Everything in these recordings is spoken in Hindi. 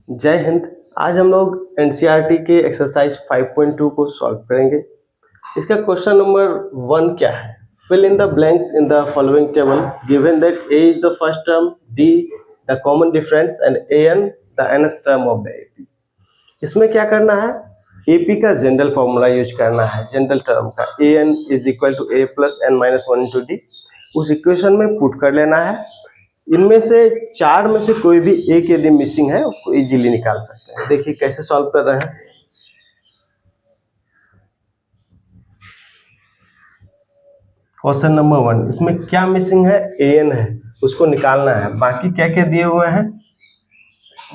जय हिंद। आज हम लोग एनसीईआरटी के एक्सरसाइज 5.2 को सॉल्व करेंगे। इसका क्वेश्चन नंबर 1 क्या है? Fill in the blanks in the following table given that a is the first term, d the common difference and a n the nth term of the AP. इसमें क्या करना है? एपी का जनरल फॉर्मूला यूज करना है। जनरल टर्म का a n is equal to a plus n minus one into d उस इक्वेशन में पुट कर लेना है। इनमें से चार में से कोई भी एक यदि मिसिंग है उसको इजीली निकाल सकते हैं। देखिए कैसे सॉल्व कर रहे हैं। क्वेश्चन नंबर 1, इसमें क्या मिसिंग है? ए एन है, उसको निकालना है। बाकी क्या क्या दिए हुए हैं?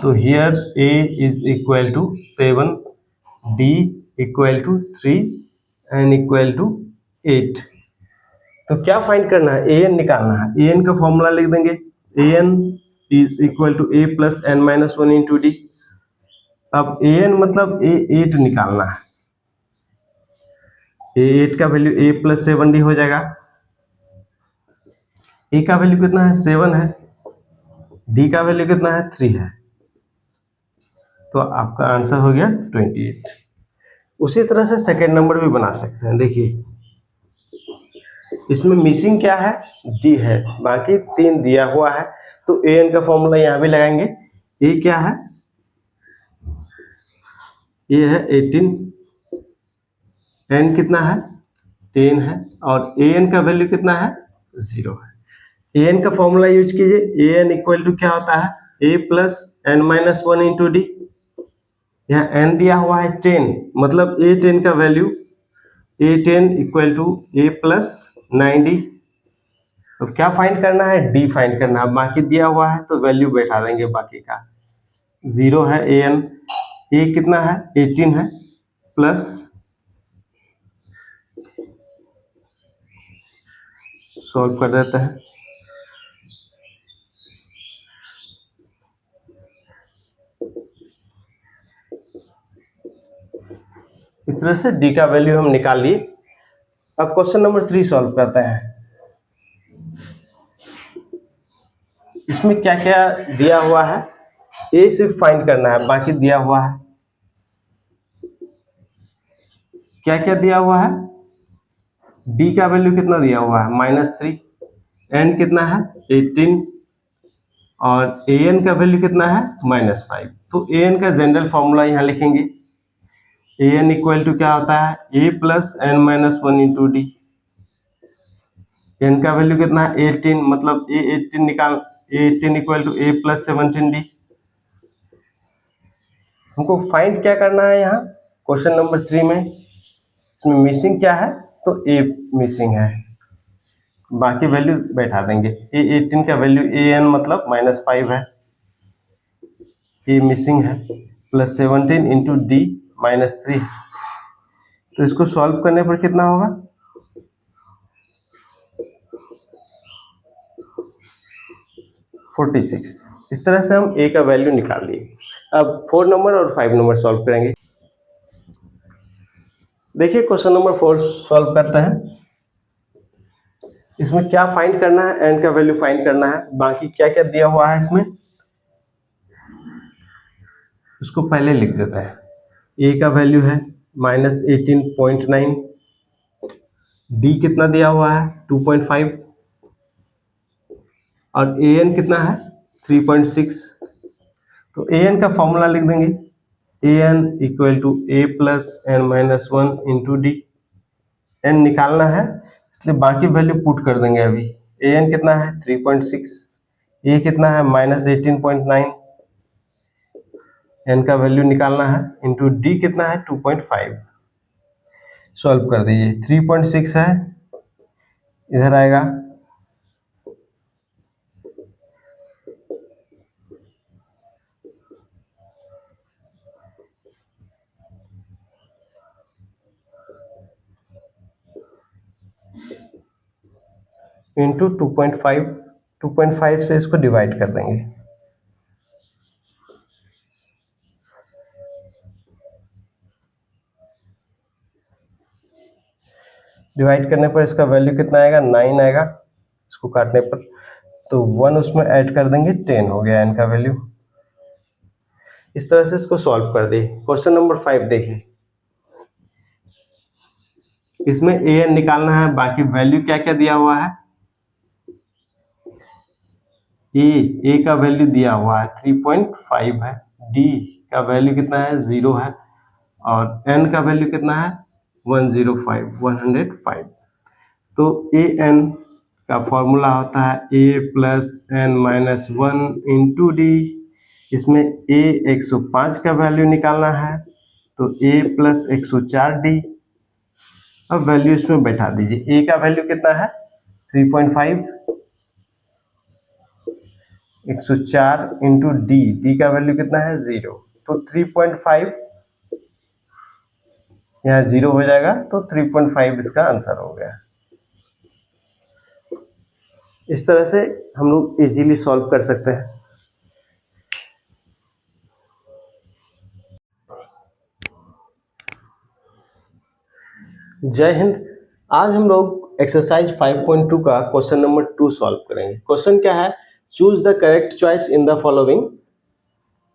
तो here a is equal to 7, d equal to 3 n equal to 8। तो क्या फाइंड करना है? ए एन निकालना है। ए एन का फॉर्मूला लिख देंगे। A n is equal to a plus n minus one into d. अब ए एन मतलब ए 8 निकालना है। ए 8 का वैल्यू ए प्लस 7 डी हो जाएगा। ए का वैल्यू कितना है? 7 है। डी का वैल्यू कितना है? 3 है। तो आपका आंसर हो गया 28। उसी तरह से सेकेंड नंबर भी बना सकते हैं। देखिए इसमें मिसिंग क्या है? डी है, बाकी 3 दिया हुआ है। तो ए एन का फॉर्मूला यहाँ भी लगाएंगे। ए क्या है? ये है 18, एन कितना है? 10 है, और ए एन का वैल्यू कितना है? 0 है। ए एन का फॉर्मूला यूज कीजिए। ए एन इक्वल टू क्या होता है? A plus n minus one into d. यहाँ एन दिया हुआ है 10, मतलब ए 10 का value a 10 equal to a plus 9डी। तो क्या फाइंड करना है? डी फाइंड करना है। बाकी दिया हुआ है तो वैल्यू बैठा देंगे बाकी का। 0 है ए एन, ए कितना है? 18 है, प्लस सॉल्व कर देते हैं। इस तरह से डी का वैल्यू हम निकाल लिए। अब क्वेश्चन नंबर 3 सॉल्व करते हैं। इसमें क्या क्या दिया हुआ है? ए सिर्फ फाइंड करना है, बाकी दिया हुआ है। क्या क्या दिया हुआ है? डी का वैल्यू कितना दिया हुआ है? -3। एन कितना है? 18, और ए एन का वैल्यू कितना है? -5। तो ए एन का जनरल फॉर्मूला यहाँ लिखेंगे। ए एन इक्वल टू क्या होता है? A plus n minus one into d. N का वैल्यू कितना है? 18, मतलब ए 18 निकाल, a 18 equal to a plus 17डी। हमको फाइंड क्या करना है यहाँ क्वेश्चन नंबर 3 में? इसमें मिसिंग क्या है? तो ए मिसिंग है, बाकी वैल्यू बैठा देंगे। ए 18 का वैल्यू ए एन मतलब -5 है, ए मिसिंग है, प्लस 17 इंटू डी -3। तो इसको सॉल्व करने पर कितना होगा? 46। इस तरह से हम ए का वैल्यू निकाल लिए। अब 4 नंबर और 5 नंबर सॉल्व करेंगे। देखिए क्वेश्चन नंबर 4 सॉल्व करते हैं। इसमें क्या फाइंड करना है? एन का वैल्यू फाइंड करना है। बाकी क्या क्या दिया हुआ है इसमें उसको पहले लिख देते हैं। ए का वैल्यू है -18.9, डी कितना दिया हुआ है? 2.5, और ए एन कितना है? 3.6। तो ए एन का फॉर्मूला लिख देंगे। A n equal to a plus n minus one into d. N निकालना है इसलिए बाकी वैल्यू पुट कर देंगे अभी। ए एन कितना है? 3.6, ए कितना है? -18.9, एन का वैल्यू निकालना है, इंटू डी कितना है? 2.5। सॉल्व कर दीजिए। 3.6 है, इधर आएगा इंटू 2.5। 2.5 से इसको डिवाइड कर देंगे। डिवाइड करने पर इसका वैल्यू कितना आएगा? 9 आएगा। इसको काटने पर तो 1 उसमें ऐड कर देंगे, 10 हो गया एन का वैल्यू। इस तरह से इसको सॉल्व कर दे। क्वेश्चन नंबर 5 देखें, इसमें ए एन निकालना है, बाकी वैल्यू क्या क्या दिया हुआ है। ए का वैल्यू दिया हुआ है 3.5 है, डी का वैल्यू कितना है 0 है, और एन का वैल्यू कितना है 105। तो ए एन का फॉर्मूला होता है a plus n minus 1 into d. इसमें ए 105 का वैल्यू निकालना है, तो ए प्लस 104 डी। अब वैल्यू इसमें बैठा दीजिए। ए का वैल्यू कितना है 3.5, 104 इंटू डी, डी का वैल्यू कितना है 0, तो 3.5 यहाँ 0 हो जाएगा, तो 3.5 इसका आंसर हो गया। इस तरह से हम लोग इजीली सॉल्व कर सकते हैं। जय हिंद। आज हम लोग एक्सरसाइज 5.2 का क्वेश्चन नंबर 2 सॉल्व करेंगे। क्वेश्चन क्या है, choose the correct choice in the following.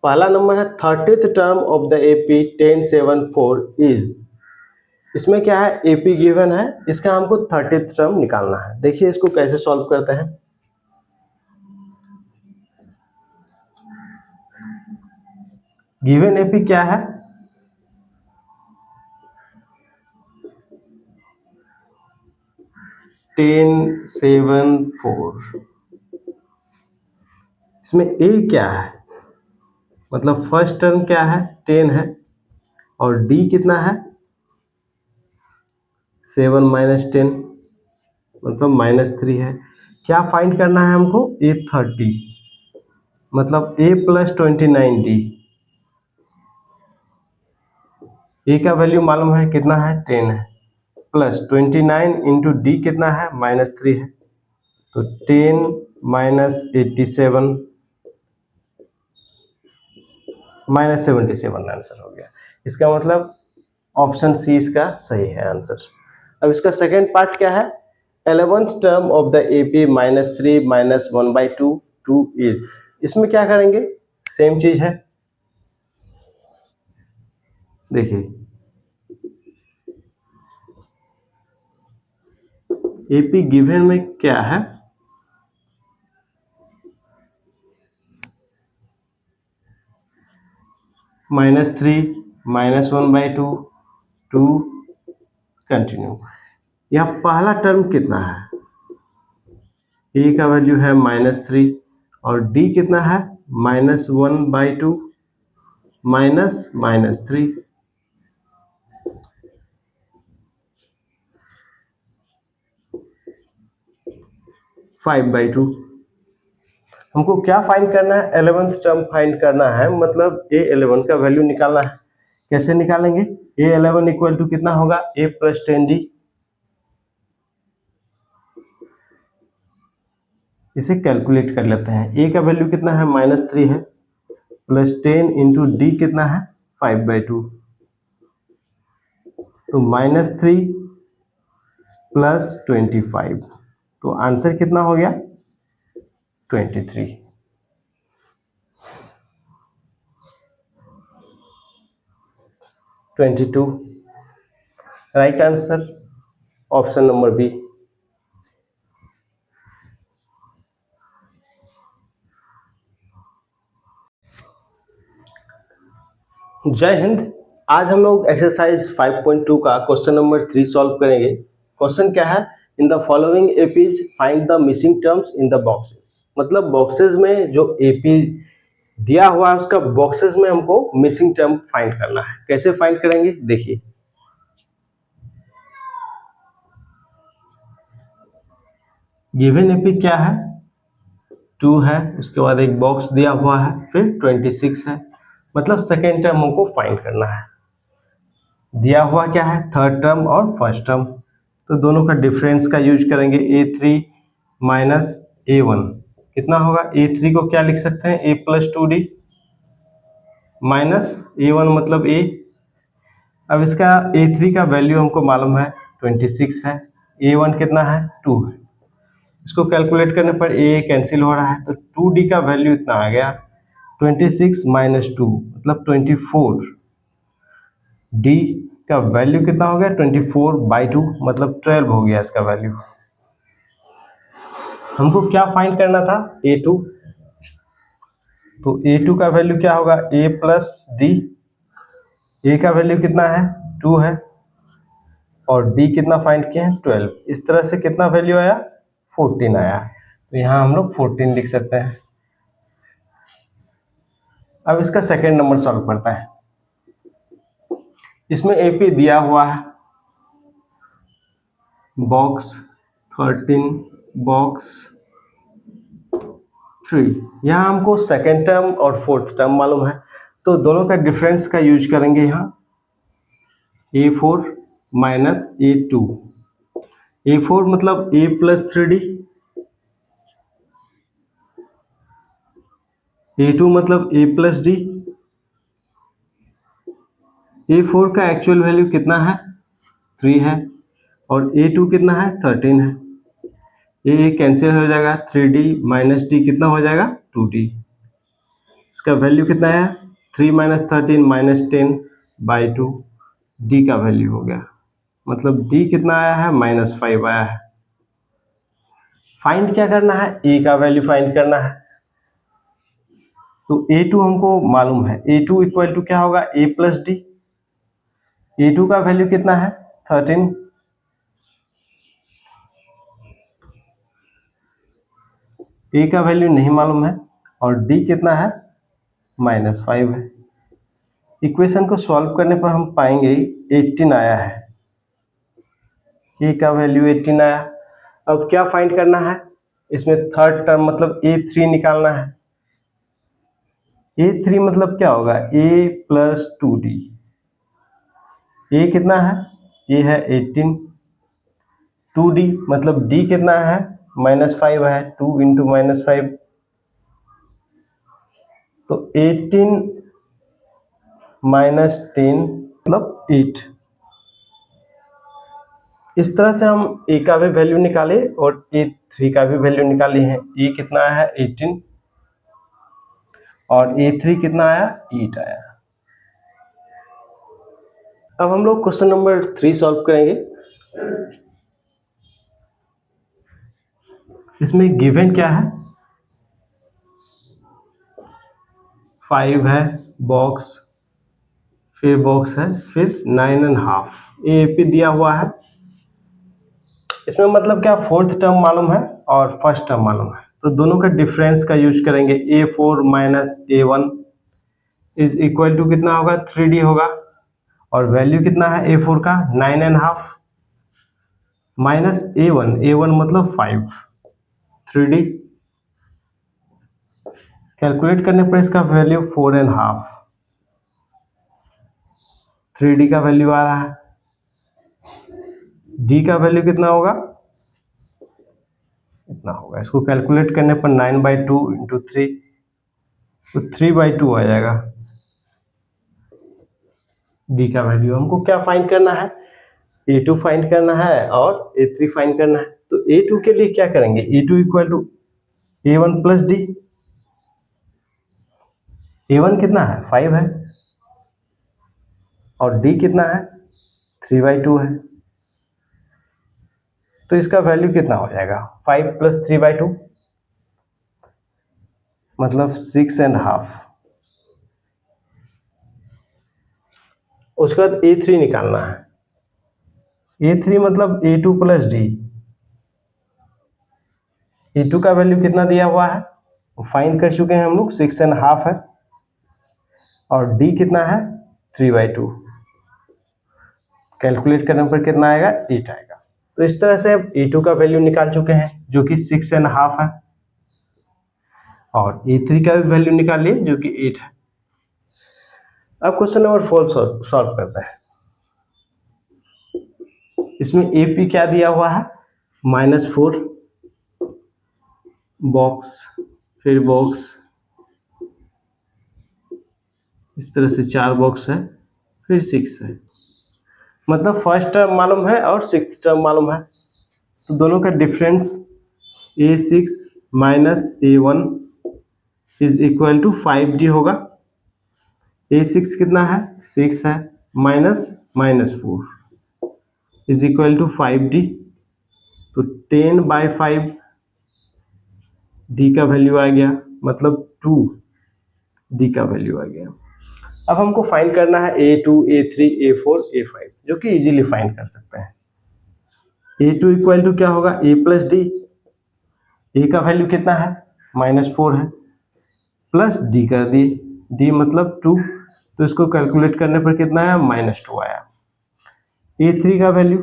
पहला नंबर है 30th term of the AP 1074 is. इसमें क्या है, एपी गिवन है, इसका हमको 30th टर्म निकालना है। देखिए इसको कैसे सॉल्व करते हैं। गिवन एपी क्या है, टेन सेवन फोर। इसमें ए क्या है, मतलब फर्स्ट टर्म क्या है 10 है, और डी कितना है 7 माइनस 10 मतलब -3 है। क्या फाइंड करना है हमको, ए 30 मतलब ए प्लस 29 डी। ए का वैल्यू मालूम है कितना है 10 है, प्लस 29 इंटू डी कितना है -3 है, तो 10 माइनस 87 -77 आंसर हो गया। इसका मतलब ऑप्शन सी इसका सही है आंसर। अब इसका सेकेंड पार्ट क्या है, 11th term of the AP -3 minus 1/2 2 is. इसमें क्या करेंगे, सेम चीज है। देखिए एपी गिवन में क्या है, -3 माइनस 1/2 2 कंटिन्यू। यह पहला टर्म कितना है, ए का वैल्यू है -3 और डी कितना है -1/2 -3। 5/2। हमको क्या फाइंड करना है, 11th टर्म फाइंड करना है, मतलब A11 का वैल्यू निकालना है। कैसे निकालेंगे, A11 इक्वल टू कितना होगा, A प्लस 10D। इसे कैलकुलेट कर लेते हैं। ए का वैल्यू कितना है -3 है, प्लस 10 इंटू डी कितना है 5/2, तो -3 प्लस 25, तो आंसर कितना हो गया 23। Right answer option number B. जय हिंद। आज हम लोग एक्सरसाइज 5.2 का क्वेश्चन नंबर 3 सॉल्व करेंगे। क्वेश्चन क्या है, in the following APs find the missing terms in the boxes. मतलब बॉक्सेस में जो एपी दिया हुआ है उसका बॉक्सेस में हमको मिसिंग टर्म फाइंड करना है। कैसे फाइंड करेंगे, देखिए गिवन एपी क्या है 2 है, उसके बाद एक बॉक्स दिया हुआ है, फिर 26 है, मतलब सेकेंड टर्म हमको फाइंड करना है। दिया हुआ क्या है, थर्ड टर्म और फर्स्ट टर्म, तो दोनों का डिफरेंस का यूज करेंगे। A3 माइनस A1 कितना होगा, A3 को क्या लिख सकते हैं, A plus 2D minus A1 मतलब A। अब इसका A3 का वैल्यू हमको मालूम है 26 है, A1 कितना है 2 है। इसको कैलकुलेट करने पर A कैंसिल हो रहा है, तो 2D का वैल्यू इतना आ गया, 26 माइनस 2 मतलब 24। डी का वैल्यू कितना हो गया 24/2 मतलब 12 हो गया इसका वैल्यू। हमको क्या फाइंड करना था A2, तो A2 का वैल्यू क्या होगा A प्लस डी। ए का वैल्यू कितना है 2 है और डी कितना फाइंड किए हैं 12। इस तरह से कितना वैल्यू आया 14 आया। तो यहाँ हम लोग 14 लिख सकते हैं। अब इसका सेकेंड नंबर सॉल्व करते हैं। इसमें एपी दिया हुआ है बॉक्स 13 बॉक्स 3। यहाँ हमको सेकेंड टर्म और फोर्थ टर्म मालूम है, तो दोनों का डिफरेंस का यूज करेंगे यहाँ A4 माइनस A2। A4 मतलब A प्लस 3D, A2 मतलब A प्लस डी। A4 का एक्चुअल वैल्यू कितना है 3 है और A2 कितना है 13 है। ये कैंसिल हो जाएगा 3D माइनस डी कितना हो जाएगा 2D। इसका वैल्यू कितना है 3 माइनस 13 माइनस 10/2। डी का वैल्यू हो गया मतलब डी कितना आया है -5 आया है। फाइंड क्या करना है ए का वैल्यू फाइंड करना है। तो A2 हमको मालूम है A2 इक्वल टू क्या होगा A प्लस डी। A2 का वैल्यू कितना है 13। ए का वैल्यू नहीं मालूम है और डी कितना है -5 है। इक्वेशन को सॉल्व करने पर हम पाएंगे 18 आया है। ए का वैल्यू 18 आया। अब क्या फाइंड करना है इसमें थर्ड टर्म मतलब A3 निकालना है। A3 मतलब क्या होगा A प्लस 2D। ए कितना है ये है 18, 2D मतलब D कितना है -5 है 2 इंटू -5 तो 18 माइनस 10 मतलब 8। इस तरह से हम ए का भी वैल्यू निकाले और A3 का भी वैल्यू निकाले हैं। ए कितना है 18 और A3 कितना आया 8 आया। अब हम लोग क्वेश्चन नंबर 3 सॉल्व करेंगे। इसमें गिवन क्या है 5 है बॉक्स फिर बॉक्स है फिर 9.5 ए पे दिया हुआ है। इसमें मतलब क्या फोर्थ टर्म मालूम है और फर्स्ट टर्म मालूम है, तो दोनों का डिफरेंस का यूज करेंगे। A4 minus A1 is equal to कितना होगा 3D होगा और वैल्यू कितना है A4 का 9.5 माइनस A1 मतलब 5 3D कैलकुलेट करने पर इसका वैल्यू 4.5। 3D का वैल्यू आ रहा है। D का वैल्यू कितना होगा इतना होगा। इसको कैलकुलेट करने पर 9/2 इंटू 3 तो 3/2 आ जाएगा। डी का वैल्यू हमको क्या फाइंड करना है A2 फाइंड करना है और A3 फाइंड करना है। तो A2 के लिए क्या करेंगे A2 equal to A1 plus D. A1 कितना है 5 है और D कितना है 3/2 है। तो इसका वैल्यू कितना हो जाएगा 5 प्लस 3/2 मतलब 6.5। उसके बाद A3 निकालना है। A3 मतलब A2 प्लस डी। A2 का वैल्यू कितना दिया हुआ है फाइंड कर चुके हैं हम लोग 6.5 है और D कितना है 3/2। कैलकुलेट करने पर कितना आएगा 8 आएगा। तो इस तरह से अब A2 का वैल्यू निकाल चुके हैं जो कि 6.5 है और A3 का भी वैल्यू निकाल लिए जो कि 8 है। अब क्वेश्चन नंबर 4 सॉल्व करते हैं। इसमें AP क्या दिया हुआ है -4 बॉक्स फिर बॉक्स इस तरह से 4 बॉक्स है फिर 6 है। मतलब फर्स्ट टर्म मालूम है और सिक्स टर्म मालूम है, तो दोनों का difference A6 minus A1 is equal to 5d होगा। A6 कितना है, 6 है, minus -4 is equal to 5d। तो 10/5 d का वैल्यू आ गया, मतलब 2d का वैल्यू आ गया। अब हमको फाइंड करना है A2, A3, A4, A5, जो कि इजीली फाइंड कर सकते हैं। A2 इक्वल टू क्या होगा, A प्लस डी। ए का वैल्यू कितना है, -4 है, प्लस डी कर दिए, डी मतलब 2, तो इसको कैलकुलेट करने पर कितना है, -2 आया। A3 का वैल्यू,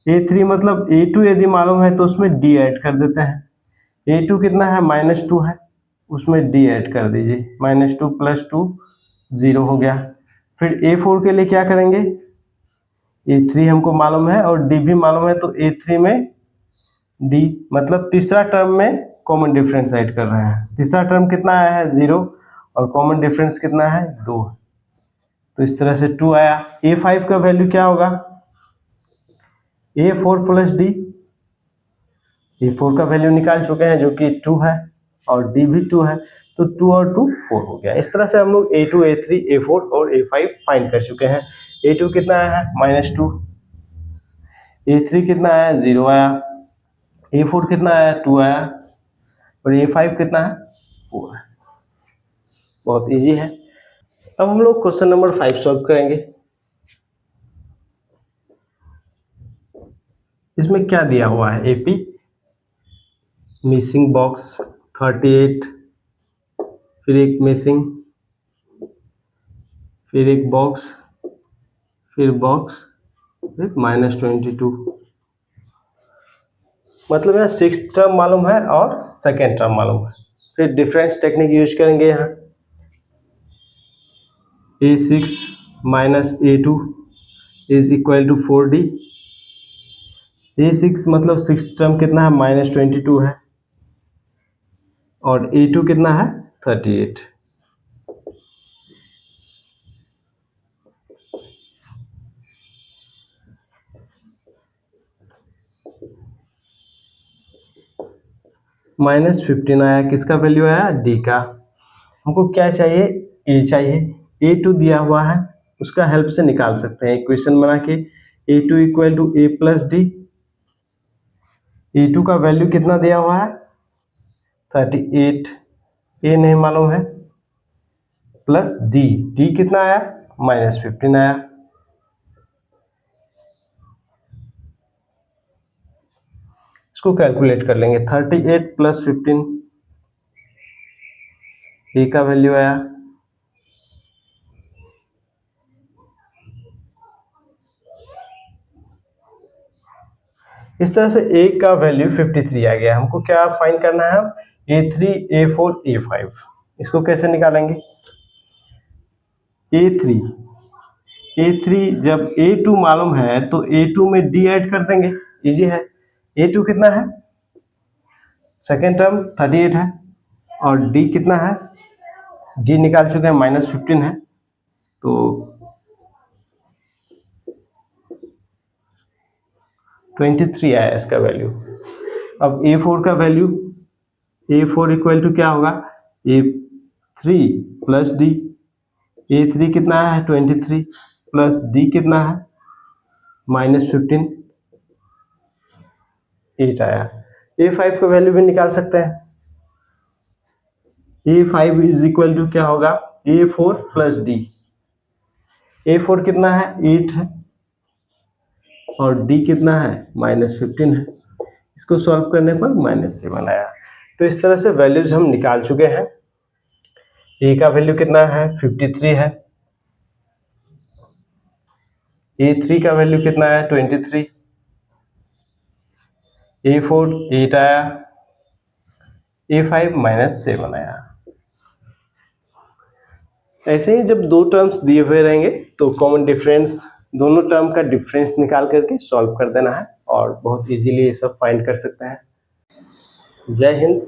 A3 मतलब A2 यदि मालूम है तो उसमें डी ऐड कर देते हैं। A2 कितना है, -2 है, उसमें डी ऐड कर दीजिए, -2 + 2 0 हो गया। फिर A4 के लिए क्या करेंगे, A3 हमको मालूम है और D भी मालूम है, तो A3 में D मतलब तीसरा टर्म में कॉमन डिफरेंस ऐड कर रहे हैं। तीसरा टर्म कितना आया है, 0, और कॉमन डिफरेंस कितना है, 2, तो इस तरह से 2 आया। A5 का वैल्यू क्या होगा, A4 + D। A4 का वैल्यू निकाल चुके हैं जो कि 2 है, और D भी 2 है, तो 2 और 2 4 हो गया। इस तरह से हम लोग A2, A3, A4 और A5 फाइंड कर चुके हैं। A2 कितना आया है, -2, A3 कितना आया, 0 आया, A4 कितना आया, 2 आया, और A5 कितना है, 4 है। बहुत इजी है। अब हम लोग क्वेश्चन नंबर 5 सॉल्व करेंगे। इसमें क्या दिया हुआ है, AP मिसिंग बॉक्स 38, फिर एक मिसिंग, फिर एक बॉक्स, फिर बॉक्स, फिर -22, मतलब यहाँ 6th टर्म मालूम है और सेकेंड टर्म मालूम है। फिर डिफरेंस टेक्निक यूज करेंगे यहाँ, A6 - A2 is equal to 4D। A6 मतलब 6th टर्म कितना है, -22 है, और A2 कितना है, 38। -15 आया, किसका वैल्यू आया, D का। हमको क्या चाहिए, A चाहिए। A2 दिया हुआ है, उसका हेल्प से निकाल सकते हैं इक्वेशन बना के। A2 equal to A + D। A2 का वैल्यू कितना दिया हुआ है, 38, A नहीं मालूम है, प्लस D कितना आया, -15 आया। इसको कैलकुलेट कर लेंगे, 38 + 15, A का वैल्यू आया, इस तरह से A का वैल्यू 53 आ गया। हमको क्या फाइंड करना है, A3, A4, A5। इसको कैसे निकालेंगे, A3 जब A2 मालूम है तो A2 में D ऐड कर देंगे, इजी है। A2 कितना है, सेकेंड टर्म 38 है, और D कितना है, D निकाल चुके हैं, -15 है, तो 23 आया इसका वैल्यू। अब A4 का वैल्यू, A4 इक्वल टू क्या होगा, A3 + D। A3 कितना है, 23, प्लस D कितना है, -15, 8 आया। A5 का वैल्यू भी निकाल सकते हैं। A5 इज इक्वल टू क्या होगा, A4 + D। A4 कितना है, 8 है, और D कितना है, -15 है। इसको सॉल्व करने पर -7 आया। तो इस तरह से वैल्यूज हम निकाल चुके हैं। A का वैल्यू कितना है, 53 है, A3 का वैल्यू कितना है, 23, A4 8 आया, A5 -7 आया। ऐसे ही जब दो टर्म्स दिए हुए रहेंगे तो कॉमन डिफरेंस, दोनों टर्म का डिफरेंस निकाल करके सॉल्व कर देना है, और बहुत इजीली ये सब फाइंड कर सकते हैं। जय हिंद।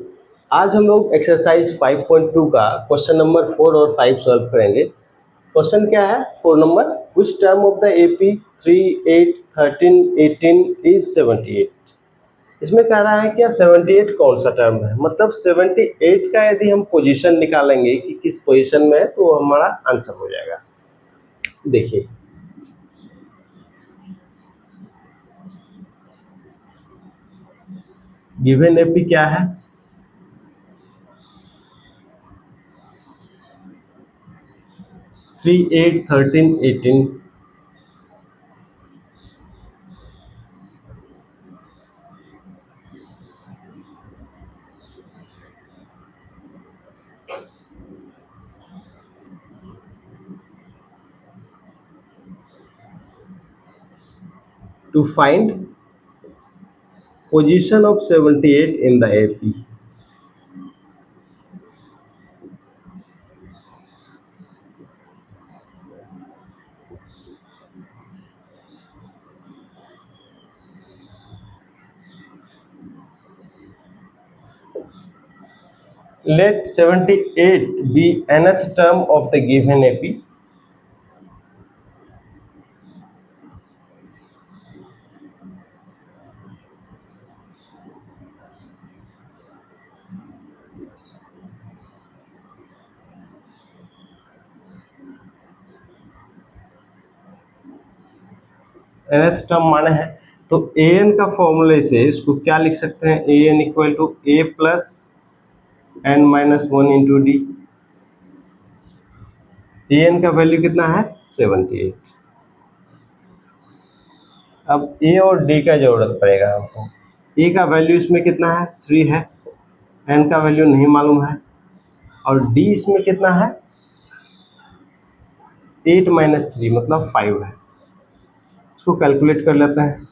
आज हम लोग एक्सरसाइज 5.2 का क्वेश्चन नंबर 4 और 5 सॉल्व करेंगे। क्वेश्चन क्या है, 4 number, which term of the AP 3, 8, 13, 18 is 78। इसमें कह रहा है कि 78 कौन सा टर्म है, मतलब 78 का यदि हम पोजीशन निकालेंगे कि किस पोजीशन में है तो हमारा आंसर हो जाएगा। देखिए गिवन एपी क्या है, 3, 8, 13, 18, to find position of 78 in the AP. Let 78 be nth term of the given AP. nth term माने है तो an का फॉर्मूले से इसको क्या लिख सकते हैं, an equal to a plus n minus 1 into d. an का वैल्यू कितना है 78। अब a और d का जरूरत पड़ेगा हमको। a का वैल्यू इसमें कितना है 3 है, n का वैल्यू नहीं मालूम है, और d इसमें कितना है 8 माइनस 3 मतलब 5 है। इसको कैलकुलेट कर लेते हैं।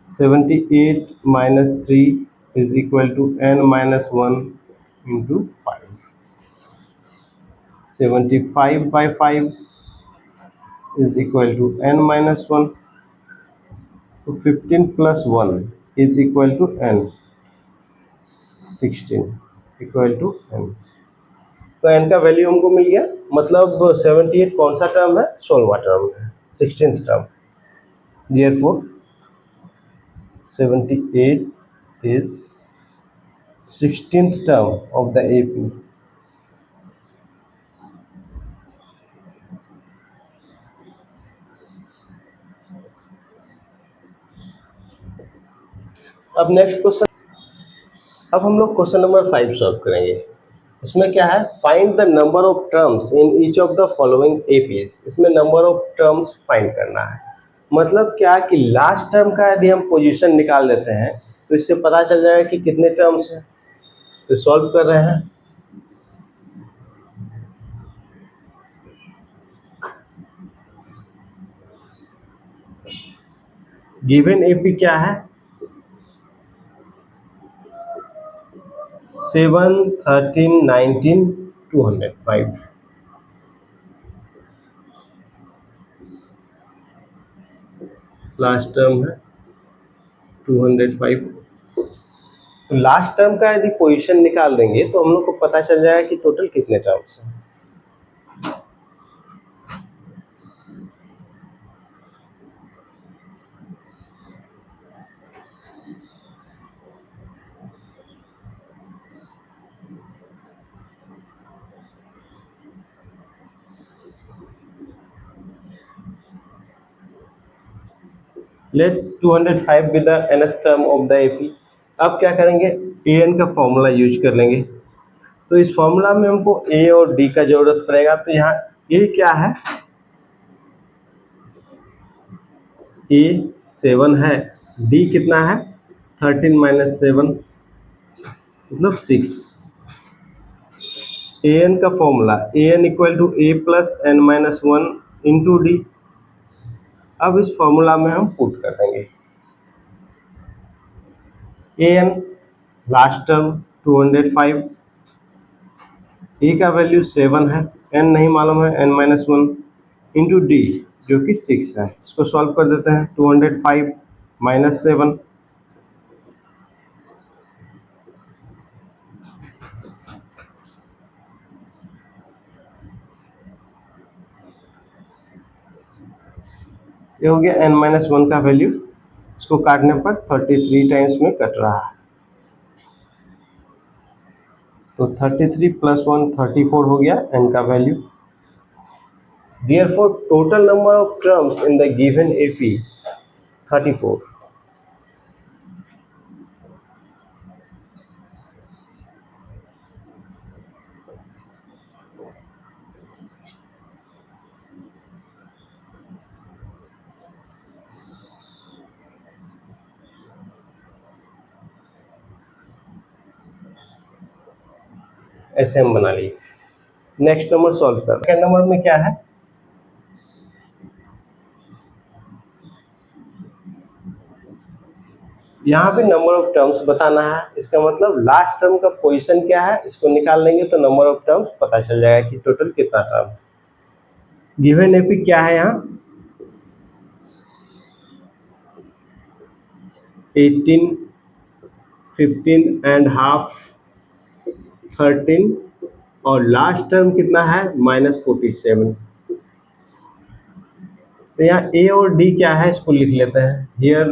78 minus 3 is equal to n minus 1 into 5। 75 by 5 is equal to n minus 1, तो 15 plus 1 is equal to n, 16 equal to n। तो n का वैल्यू हमको मिल गया, मतलब 78 कौन सा टर्म है, 16वां टर्म है, 16th term. Therefore 78 is 16th term of the AP. अब नेक्स्ट क्वेश्चन, अब हम लोग क्वेश्चन नंबर 5 सॉल्व करेंगे। इसमें क्या है, find the number of terms in each of the following APs. इसमें नंबर ऑफ टर्म्स फाइंड करना है, मतलब क्या कि लास्ट टर्म का यदि हम पोजीशन निकाल लेते हैं तो इससे पता चल जाएगा कि कितने टर्म्स हैं। तो सॉल्व कर रहे हैं। गिवन एपी क्या है 7, 13, 19, 205। लास्ट टर्म है 205। तो लास्ट टर्म का यदि पोजीशन निकाल देंगे तो हम लोग को पता चल जाएगा कि टोटल कितने टर्म्स हैं। Let 205 be the nth term of the AP. अब क्या करेंगे, an का फॉर्मूला यूज कर लेंगे। तो इस फॉर्मूला में हमको a और d का जरूरत पड़ेगा। तो यहाँ a क्या है, a 7 है, d कितना है 13 माइनस 7 मतलब 6। an का formula an equal to a plus n minus 1 into d. अब इस फॉर्मूला में हम पुट कर देंगे an लास्ट टर्म 205, a का वैल्यू 7 है, n नहीं मालूम है n माइनस 1 इंटू डी जो कि 6 है। इसको सॉल्व कर देते हैं। 205 माइनस 7 ये हो गया n माइनस 1 का वैल्यू इसको काटने पर 33 टाइम्स में कट रहा है, तो 33 + 1 34 हो गया n का value. Therefore total number of terms in the given AP 34। ऐसे हम बना लिए। नेक्स्ट नंबर सॉल्व कर, सेकंड नंबर में क्या है, यहाँ पे नंबर ऑफ टर्म्स बताना है। इसका मतलब लास्ट टर्म का पोजीशन क्या है इसको निकाल लेंगे तो नंबर ऑफ टर्म्स पता चल जाएगा कि टोटल कितना टर्म है। गिवन एपी क्या है यहाँ 18, 15.5, 13 और लास्ट टर्म कितना है -47। तो यहाँ ए और डी क्या है इसको लिख लेते हैं। Here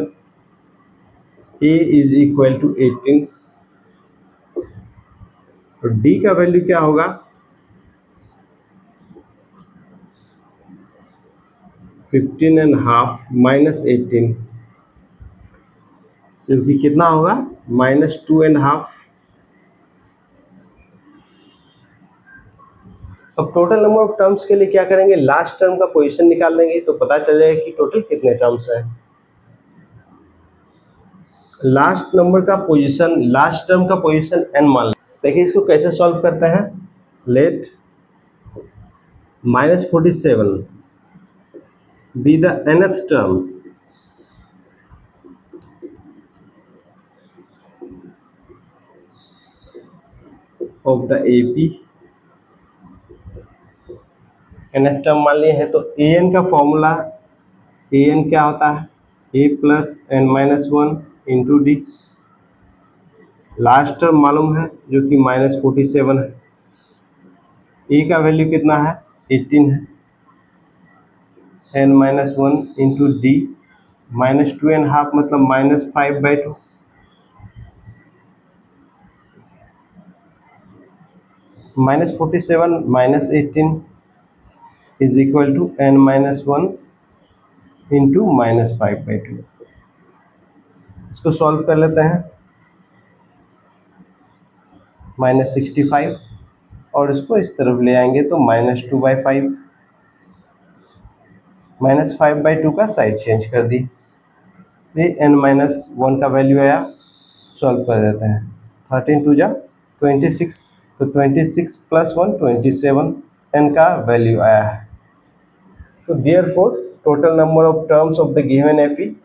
a is equal to 18 और डी का वैल्यू क्या होगा 15.5 -18 जो कि कितना होगा -2.5। अब टोटल नंबर ऑफ टर्म्स के लिए क्या करेंगे, लास्ट टर्म का पोजीशन निकाल लेंगे तो पता चल जाएगा कि टोटल कितने टर्म्स हैं। लास्ट नंबर का पोजीशन, लास्ट टर्म का पोजीशन n मान लें। देखिए इसको कैसे सॉल्व करते हैं। Let -47 be the nth term of the AP। nth term मान लिए हैं तो an का फॉर्मूला, an क्या होता है a + n-1 into D. Last term मालूम है जो कि -47 है। ए का वैल्यू कितना है 18 है, n-1 इंटू डी -2.5 मतलब -5/2। -47 -18 is equal to n-1 into -5/2। इसको सॉल्व कर लेते हैं। -65 और इसको इस तरफ ले आएंगे तो -2/5, -5/2 का साइड चेंज कर दी। ये n-1 का वैल्यू आया, सॉल्व कर देते हैं। 13 2 जा 26, तो 26 + 1 27 n का वैल्यू आया है। तो therefore total number of terms of the given AP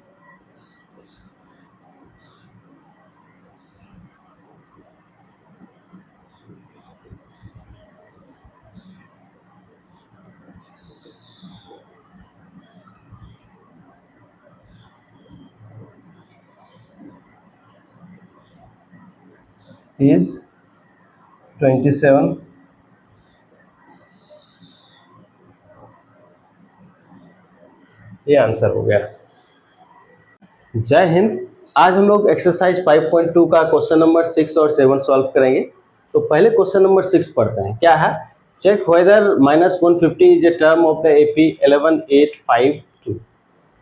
is 27। ये आंसर हो गया। जय हिंद। आज हम लोग एक्सरसाइज 5.2 का क्वेश्चन नंबर 6 और 7 सॉल्व करेंगे। तो पहले क्वेश्चन नंबर 6 पढ़ते हैं। क्या है, check whether -150 is a term of the AP 11852।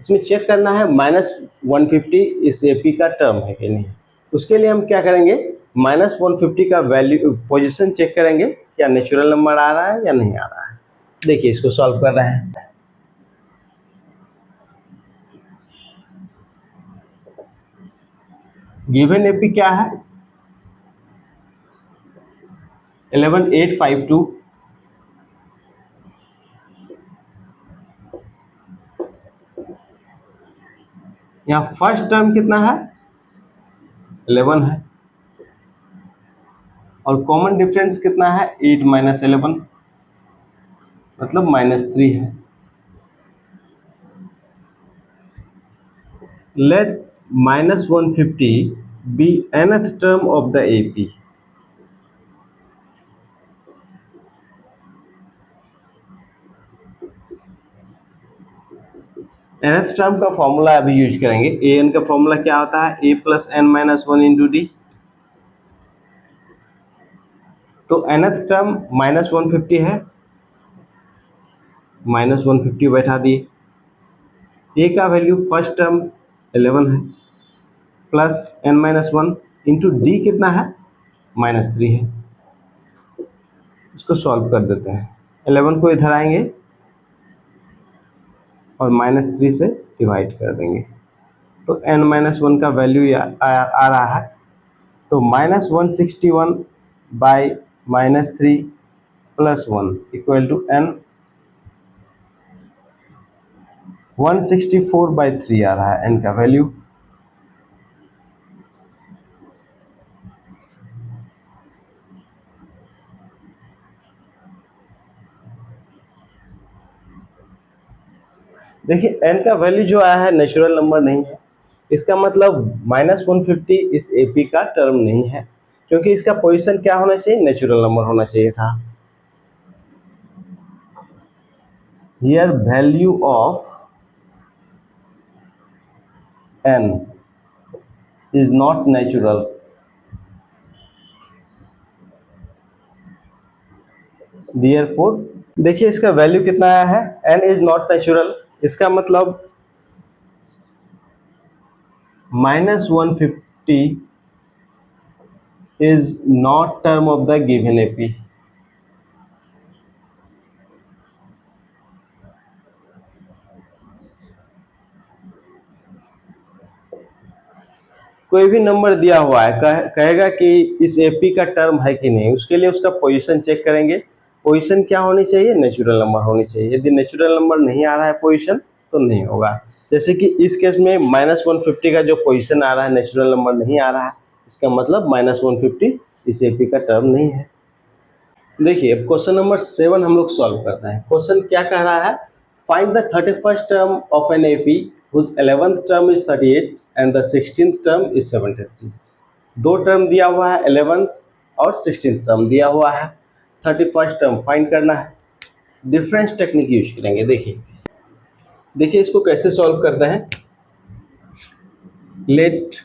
इसमें चेक करना है -150 इस एपी का टर्म है कि नहीं। उसके लिए हम क्या करेंगे, -150 का वैल्यू पोजीशन चेक करेंगे, क्या नेचुरल नंबर आ रहा है या नहीं आ रहा है। देखिए इसको सॉल्व कर रहे हैं। गिवन एपी क्या है 11852। यहाँ फर्स्ट टर्म कितना है 11 है और कॉमन डिफरेंस कितना है 8 - 11 मतलब -3 है। Let -150 be nth term of the AP. nth term का फॉर्मूला अभी यूज करेंगे। ए एन का फॉर्मूला क्या होता है, a plus n minus one into d. तो nth टर्म माइनस 150 है, माइनस 150 बैठा दिए। ए का वैल्यू फर्स्ट टर्म 11 है, plus n minus one into d कितना है, -3 है। इसको सॉल्व कर देते हैं। 11 को इधर आएंगे और -3 से डिवाइड कर देंगे, तो n माइनस वन का वैल्यू आ रहा है, तो -161 by -3 plus 1 equal to n 164/3 आ रहा है n का वैल्यू। देखिए n का वैल्यू जो आया है नेचुरल नंबर नहीं है, इसका मतलब -150 इस एपी का टर्म नहीं है, क्योंकि इसका पोजीशन क्या होना चाहिए, नेचुरल नंबर होना चाहिए था। Here value of n is not natural. Therefore देखिए इसका वैल्यू कितना आया है, n इज नॉट नेचुरल, इसका मतलब -150 is not term of the given AP। कोई भी नंबर दिया हुआ है, कहेगा कि इस एपी का टर्म है कि नहीं, उसके लिए उसका पोजीशन चेक करेंगे। पोजीशन क्या होनी चाहिए, नेचुरल नंबर होनी चाहिए। यदि नेचुरल नंबर नहीं आ रहा है पोजीशन, तो नहीं होगा। जैसे कि इस केस में -150 का जो पोजीशन आ रहा है नेचुरल नंबर नहीं आ रहा है, इसका मतलब -150 इस एपी का टर्म नहीं है। देखिए क्वेश्चन नंबर 7 हम लोग सॉल्व करते हैं। क्वेश्चन क्या कह रहा है, find the 31st term of an AP whose 11th term is 38 and the 16th term is 73। दो टर्म दिया हुआ है, 11th और 16th टर्म दिया हुआ है, 31st टर्म फाइंड करना है। डिफरेंस टेक्निक यूज करेंगे। देखिए इसको कैसे सॉल्व करते हैं। Let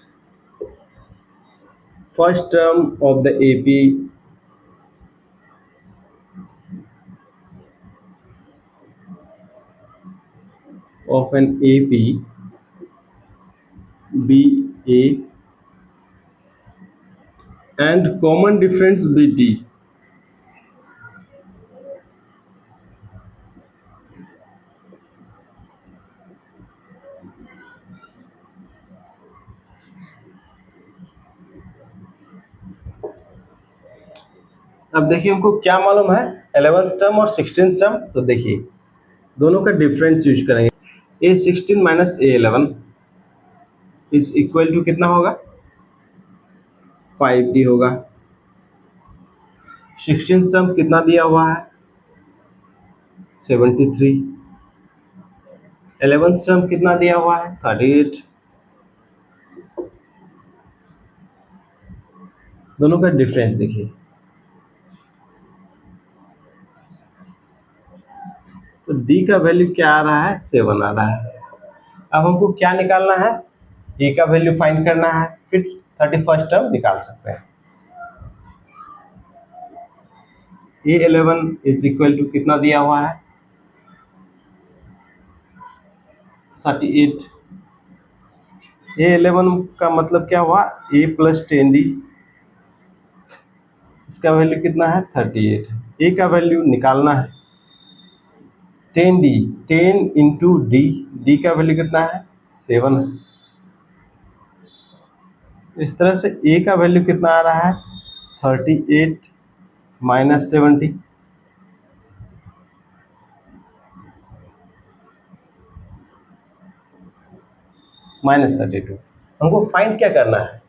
first term of the AP of an AP be A and common difference be D। अब देखिए हमको क्या मालूम है, 11th टर्म और 16th टर्म। तो देखिए दोनों का डिफरेंस यूज करेंगे। A16 minus A11 is equal to कितना होगा, 5D होगा। 16th टर्म कितना दिया हुआ है, 73। 11th टर्म कितना दिया हुआ है, 38। दोनों का डिफरेंस देखिए, तो D का वैल्यू क्या आ रहा है, 7 आ रहा है। अब हमको क्या निकालना है, A का वैल्यू फाइंड करना है, फिर 31st टर्म निकाल सकते हैं। A11 इज इक्वल टू कितना दिया हुआ है, 38। A11 का मतलब क्या हुआ, A प्लस 10D, इसका वैल्यू कितना है, 38। A का वैल्यू निकालना है, 10D, 10 इंटू डी, डी का वैल्यू कितना है, 7 है। इस तरह से A का वैल्यू कितना आ रहा है, 38 माइनस 70 -32। हमको फाइंड क्या करना है,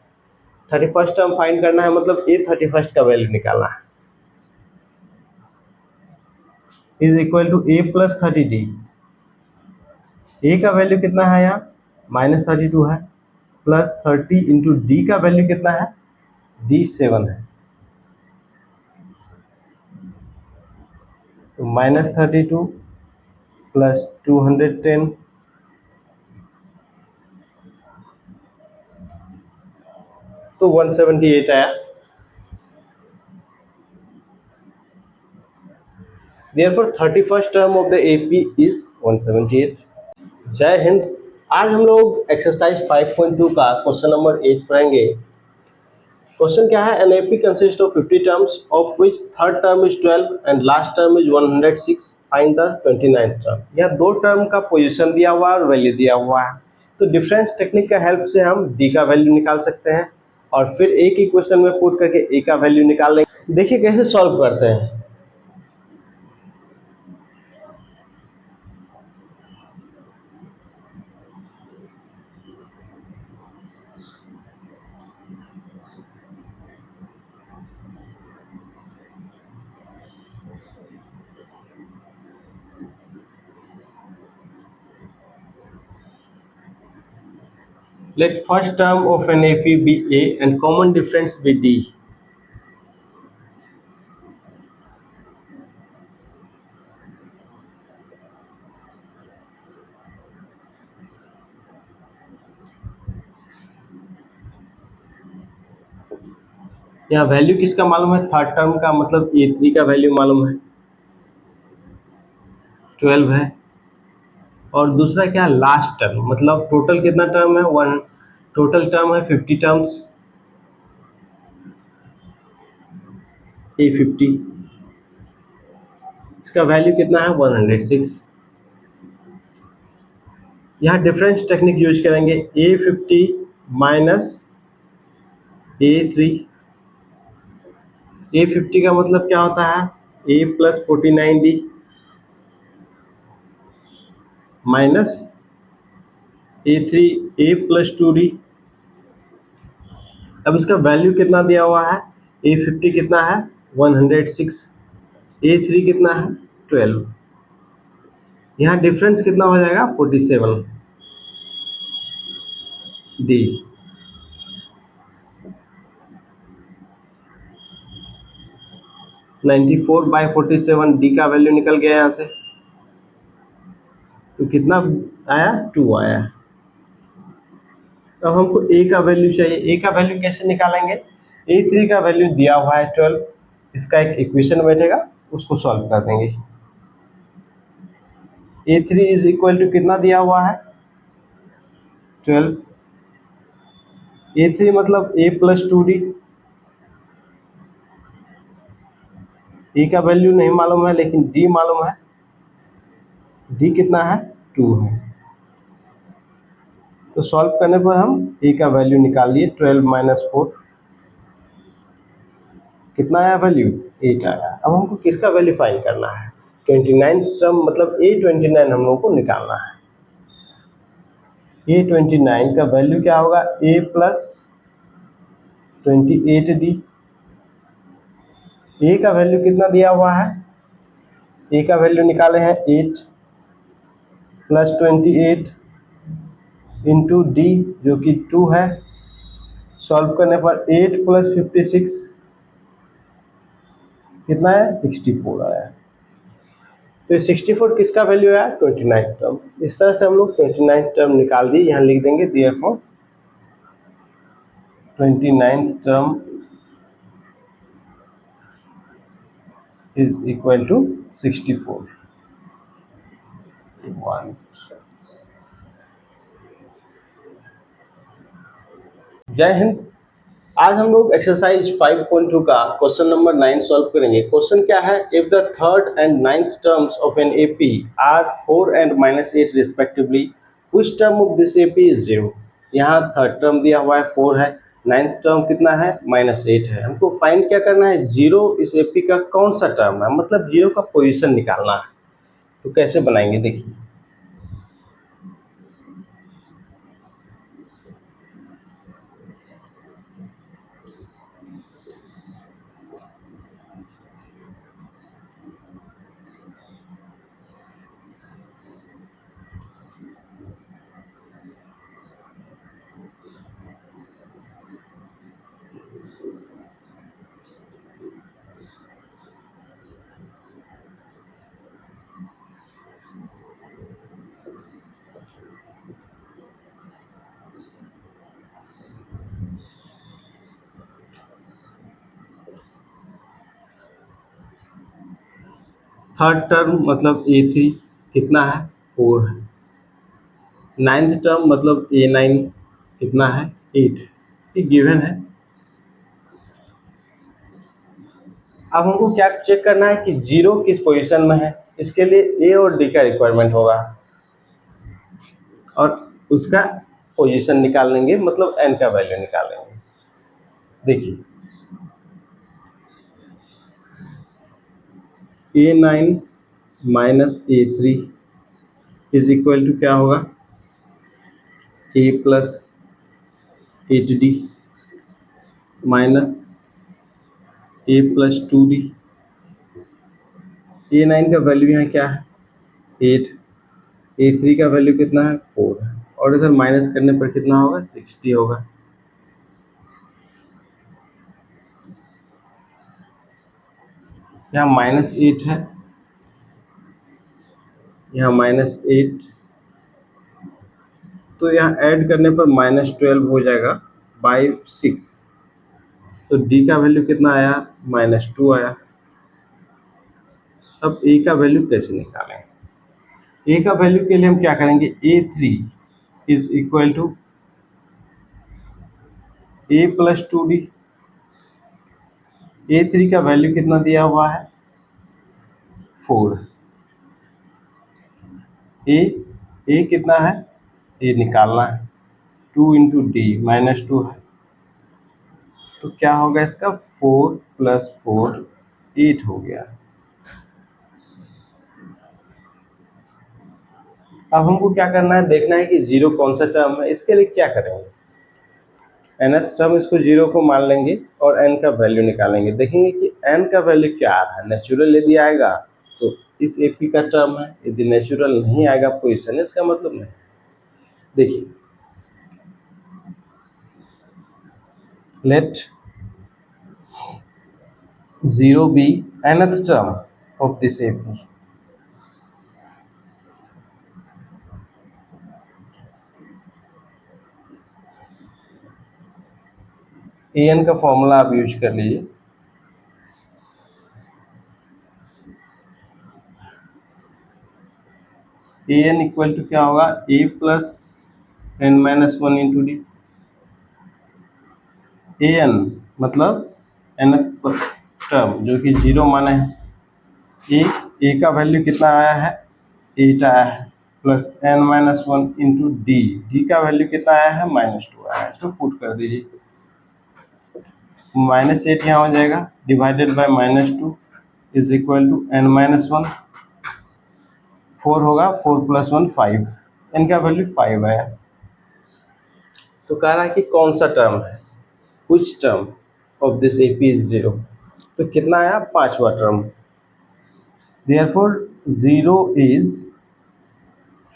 31st टर्म फाइंड करना है, मतलब A31st का वैल्यू निकालना है। Is equal to A plus 30D। A का वैल्यू कितना है यहाँ, -32 है, प्लस 30 इंटू डी का वैल्यू कितना है, D 7 है, तो -32 प्लस 210 तो 178 आया। Therefore 31st term of the AP is 178। जय हिंद। आज हम लोग एक्सरसाइज 5.2 का क्वेश्चन नंबर 8 पढ़ेंगे। क्वेश्चन क्या है, an AP consist of 50 terms of which third term is 12 and last term is 106, find the 29th term. यह दो टर्म का पोजीशन दिया हुआ है और वैल्यू दिया हुआ है, तो डिफरेंस टेक्निक का हेल्प से हम डी का वैल्यू निकाल सकते हैं और फिर एक ही क्वेश्चन में पुट करके ए का वैल्यू निकाल लेंगे। देखिए कैसे सॉल्व करते हैं। Let first term of an AP be A and common difference be D। यहाँ वैल्यू किसका मालूम है, थर्ड टर्म का, मतलब A3 का वैल्यू मालूम है 12 है, और दूसरा क्या है, लास्ट टर्म, मतलब टोटल कितना टर्म है, वन, टोटल टर्म है 50 टर्म्स, A50, इसका वैल्यू कितना है 106। यहाँ डिफरेंस टेक्निक यूज करेंगे, A50 माइनस A3। A50 का मतलब क्या होता है, A plus 49D minus A3 A plus 2D। अब इसका वैल्यू कितना दिया हुआ है, A50 कितना है 106, A3 कितना है 12, यहाँ डिफरेंस कितना हो जाएगा 47 D। 94/47 D का वैल्यू निकल गया यहाँ से, तो कितना आया 2 आया। अब हमको A का वैल्यू चाहिए, A का वैल्यू कैसे निकालेंगे, A3 का वैल्यू दिया हुआ है 12, इसका एक इक्वेशन बैठेगा उसको सॉल्व कर देंगे। A3 इज इक्वल टू कितना दिया हुआ है 12, A3 मतलब A प्लस 2D, ए का वैल्यू नहीं मालूम है लेकिन डी मालूम है, डी कितना है 2 है, तो सॉल्व करने पर हम ए का वैल्यू निकाल लिए 12 माइनस 4, कितना आया वैल्यू 8 आया। अब हमको किसका वैल्यू फाइंड करना है, 29 टर्म, मतलब A29 हम लोगों को निकालना है। A29 का वैल्यू क्या होगा, A प्लस 28D। ए का वैल्यू कितना दिया हुआ है, ए का वैल्यू निकाले हैं 8 प्लस 28 इंटू डी जो कि 2 है, सॉल्व करने पर 8 प्लस 56 कितना है 64 आया। तो ये 64 किसका वैल्यू आया 29 टर्म। इस तरह से हम लोग 29 टर्म निकाल दिए, यहाँ लिख देंगे therefore 29th term is equal to 64। जय हिंद। आज हम लोग एक्सरसाइज 5.2 का क्वेश्चन नंबर 9 सॉल्व करेंगे। क्वेश्चन क्या है, if the third and ninth terms of an AP are 4 and -8 respectively, which term of this AP is 0। यहाँ थर्ड टर्म दिया हुआ है 4 है, नाइन्थ टर्म कितना है -8 है। हमको फाइंड क्या करना है, जीरो इस एपी का कौन सा टर्म है, मतलब जीरो का पोजिशन निकालना है। तो कैसे बनाएंगे देखिए, थर्ड टर्म मतलब A3 कितना है 4 है। नाइन्थ टर्म मतलब A9 कितना है 8, ये गिवन है। अब हमको क्या चेक करना है कि जीरो किस पोजीशन में है। इसके लिए ए और डी का रिक्वायरमेंट होगा और उसका पोजीशन निकाल लेंगे, मतलब एन का वैल्यू निकाल लेंगे। देखिए A9 minus A3 is equal to क्या होगा A plus 8D minus A plus 2D। A9 का वैल्यू यहाँ क्या है 8, A3 का वैल्यू कितना है 4 है, और इधर माइनस करने पर कितना होगा 60 होगा। यहाँ -8 है, यहाँ -8, तो यहाँ ऐड करने पर -12 हो जाएगा बाई 6। तो डी का वैल्यू कितना आया -2 आया। अब ए का वैल्यू कैसे निकालें। ए का वैल्यू के लिए हम क्या करेंगे A3 is equal to A plus 2D। A3 का वैल्यू कितना दिया हुआ है 4। ए कितना है ये निकालना है 2 इंटू डी -2 है, तो क्या होगा इसका 4 प्लस 4 8 हो गया। अब हमको क्या करना है देखना है कि जीरो कौन सा टर्म है। इसके लिए क्या करेंगे nth टर्म इसको जीरो को मान लेंगे और n का वैल्यू निकालेंगे। देखेंगे कि n का वैल्यू क्या आ रहा है। नेचुरल यदि आएगा तो इस AP का टर्म है, यदि नेचुरल नहीं आएगा पोजीशन इसका मतलब नहीं। देखिए let 0 be nth term of this AP। an का फॉर्मूला आप यूज कर लीजिए। an इक्वल टू क्या होगा a plus n-1 into d. an मतलब nth टर्म जो कि जीरो माना है। ए का वैल्यू कितना आया है 8 आया है, प्लस n-1 इंटू डी का वैल्यू कितना आया है -2 आया है। इसको पुट कर दीजिए, -8 यहाँ हो जाएगा divided by -2 is equal to n-1, 4 होगा, 4 प्लस 1 5, n का वैल्यू 5 आया। तो कह रहा है कि कौन सा टर्म है which term of this AP is 0, तो कितना आया पांचवा term. therefore 0 is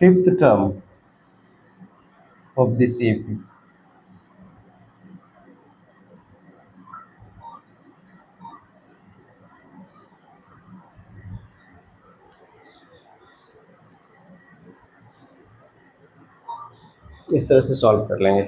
fifth term of this AP। इस तरह से सॉल्व कर लेंगे।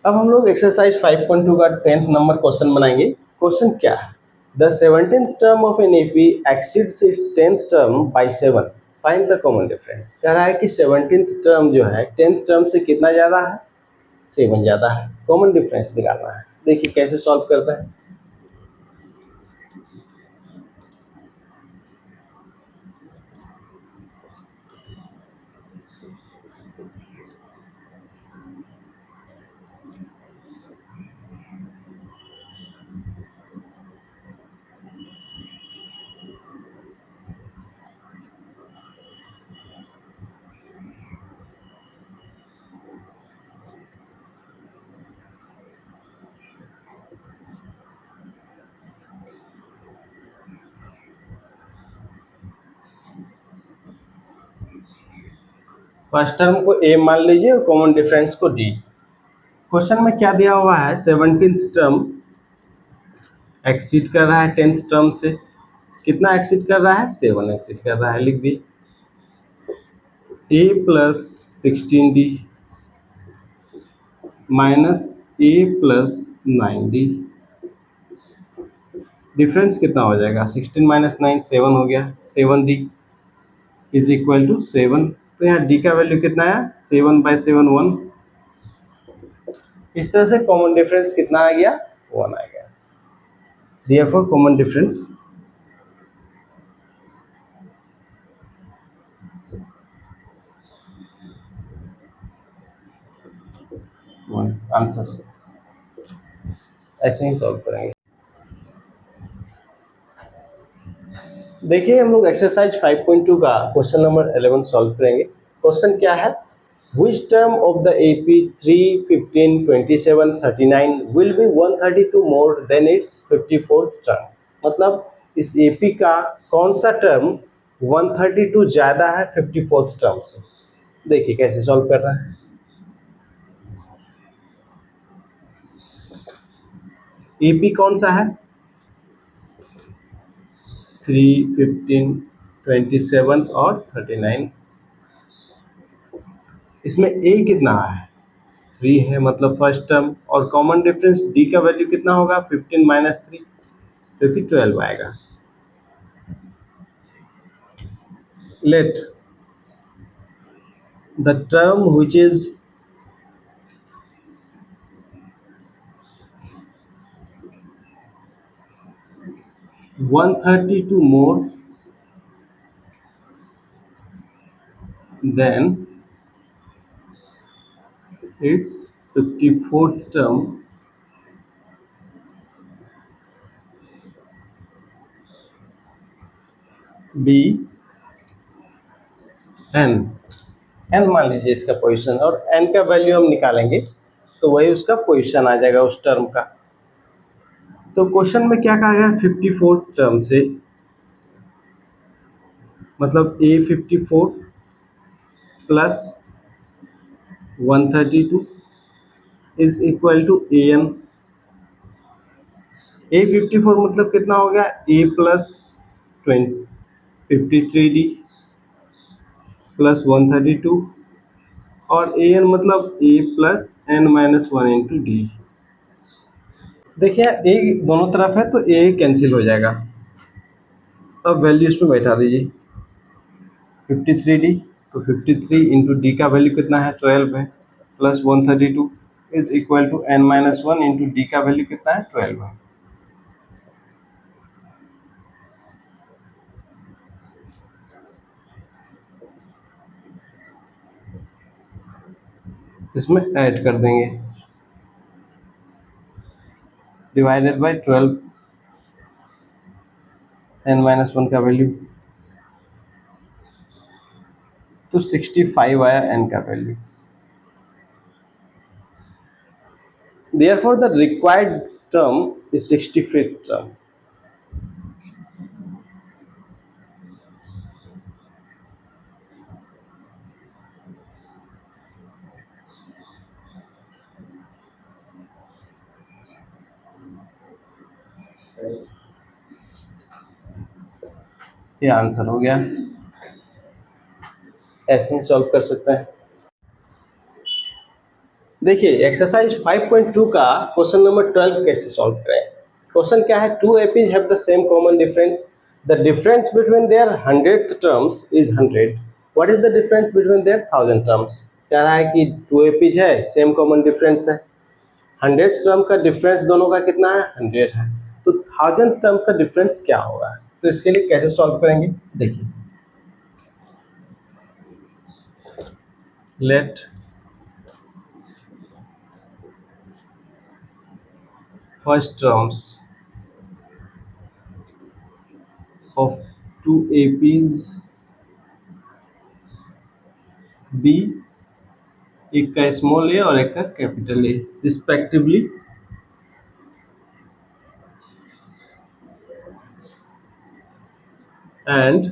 अब हम लोग एक्सरसाइज 5.2 का 10th नंबर क्वेश्चन बनाएंगे। क्वेश्चन क्या है the 17th term of an AP exceeds its 10th term by 7, find the common difference. कह रहा है कि 17th टर्म जो है 10th टर्म से कितना ज़्यादा है 7 ज़्यादा है, कॉमन डिफरेंस निकालना है। देखिए कैसे सॉल्व करता है। फर्स्ट टर्म को a मान लीजिए और कॉमन डिफरेंस को d। क्वेश्चन में क्या दिया हुआ है 17th टर्म एक्सीड कर रहा है 10th टर्म से, कितना एक्सीड कर रहा है 7 एक्सीड कर रहा है। लिख दी a plus 16d minus a plus 9d difference कितना हो जाएगा, 16 माइनस 9 7 हो गया, 7d इज इक्वल टू 7। तो यहाँ d का वैल्यू कितना है, 7/7 1। इस तरह से कॉमन डिफरेंस कितना आ गया, 1 आ गया। Therefore common difference 1 answer. ऐसे ही सॉल्व करेंगे। देखिए हम लोग एक्सरसाइज 5.2 का क्वेश्चन नंबर 11 सॉल्व करेंगे। क्वेश्चन क्या है, which term of the AP 3, 15, 27, 39 will be 132 more than its 54th term। मतलब इस AP का कौन सा टर्म 132 ज्यादा है 54th टर्म से। देखिए कैसे सॉल्व कर रहा है। AP कौन सा है, 3, 15, 27 और 39। इसमें A कितना है, 3 है, मतलब फर्स्ट टर्म। और कॉमन डिफरेंस D का वैल्यू कितना होगा, 15 माइनस 3 जो कि 12 आएगा। Let the term which is 132 more than its 54th term be n। n मान लीजिए इसका पोजीशन, और n का वैल्यू हम निकालेंगे तो वही उसका पोजीशन आ जाएगा उस टर्म का। तो क्वेश्चन में क्या कहा गया, 54th टर्म से, मतलब a 54 plus 132 is equal to an। a 54 मतलब कितना हो गया, a प्लस 53d प्लस 132, और an मतलब a plus n minus 1 into D. देखिए a दोनों तरफ है तो a कैंसिल हो जाएगा। अब वैल्यू इसमें बैठा दीजिए, 53d, तो 53 इंटू डी का वैल्यू कितना है, 12 है, plus 132 is equal to n minus 1 into d का वैल्यू कितना है, 12 है। इसमें ऐड कर देंगे, डिवाइडेड बाय 12, n माइनस 1 का वैल्यू तो 65 आया n का value. Therefore the required term is 65th term। ये आंसर हो गया। ऐसे ही सॉल्व कर सकते हैं। देखिए एक्सरसाइज 5.2 का क्वेश्चन नंबर 12 कैसे सॉल्व करें। क्वेश्चन क्या है, two APs have the same common difference, the difference between their 100th terms is 100, what is the difference between their 1000 terms. कह रहा है कि टू एपीज है, सेम कॉमन डिफरेंस है, 100th टर्म का डिफरेंस दोनों का कितना है, 100 है, तो 1000 टर्म का डिफरेंस क्या होगा। तो इसके लिए कैसे सॉल्व करेंगे, देखिए late first terms of two APs B, एक का स्मॉल ए और एक का capital A respectively, and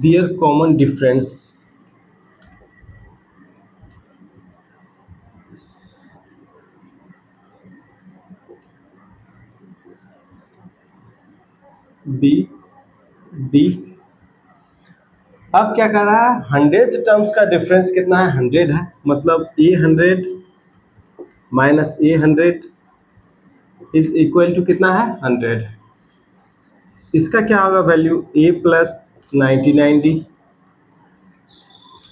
their common difference B D। अब क्या कर रहा है, 100th टर्म्स का डिफरेंस कितना है, 100 है, मतलब A 100 minus A 100 is equal to कितना है 100। इसका क्या होगा वैल्यू a प्लस 99d,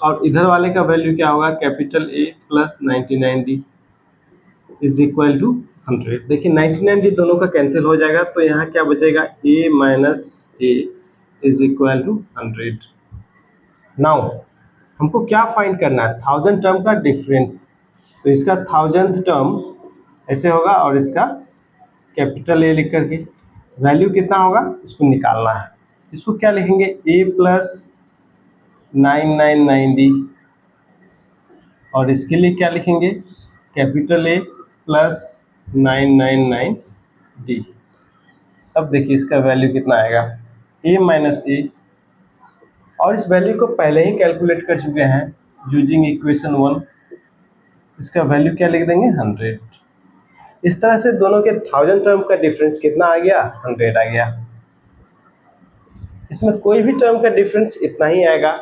और इधर वाले का वैल्यू क्या होगा capital A plus 99d is equal to 100। देखिए 99d दोनों का कैंसिल हो जाएगा, तो यहाँ क्या बचेगा a minus a is equal to 100। Now हमको क्या फाइंड करना है, 1000 टर्म का डिफरेंस। तो इसका 1000th टर्म ऐसे होगा और इसका कैपिटल ए लिख करके वैल्यू कितना होगा इसको निकालना है। इसको क्या लिखेंगे a प्लस 999d, और इसके लिए क्या लिखेंगे कैपिटल ए प्लस 999d। अब देखिए इसका वैल्यू कितना आएगा a माइनस ए, और इस वैल्यू को पहले ही कैलकुलेट कर चुके हैं यूजिंग इक्वेशन 1। इसका वैल्यू क्या लिख देंगे 100। इस तरह से दोनों के 1000 टर्म का डिफरेंस कितना आ गया 100 आ गया। इसमें कोई भी टर्म का डिफरेंस इतना ही आएगा,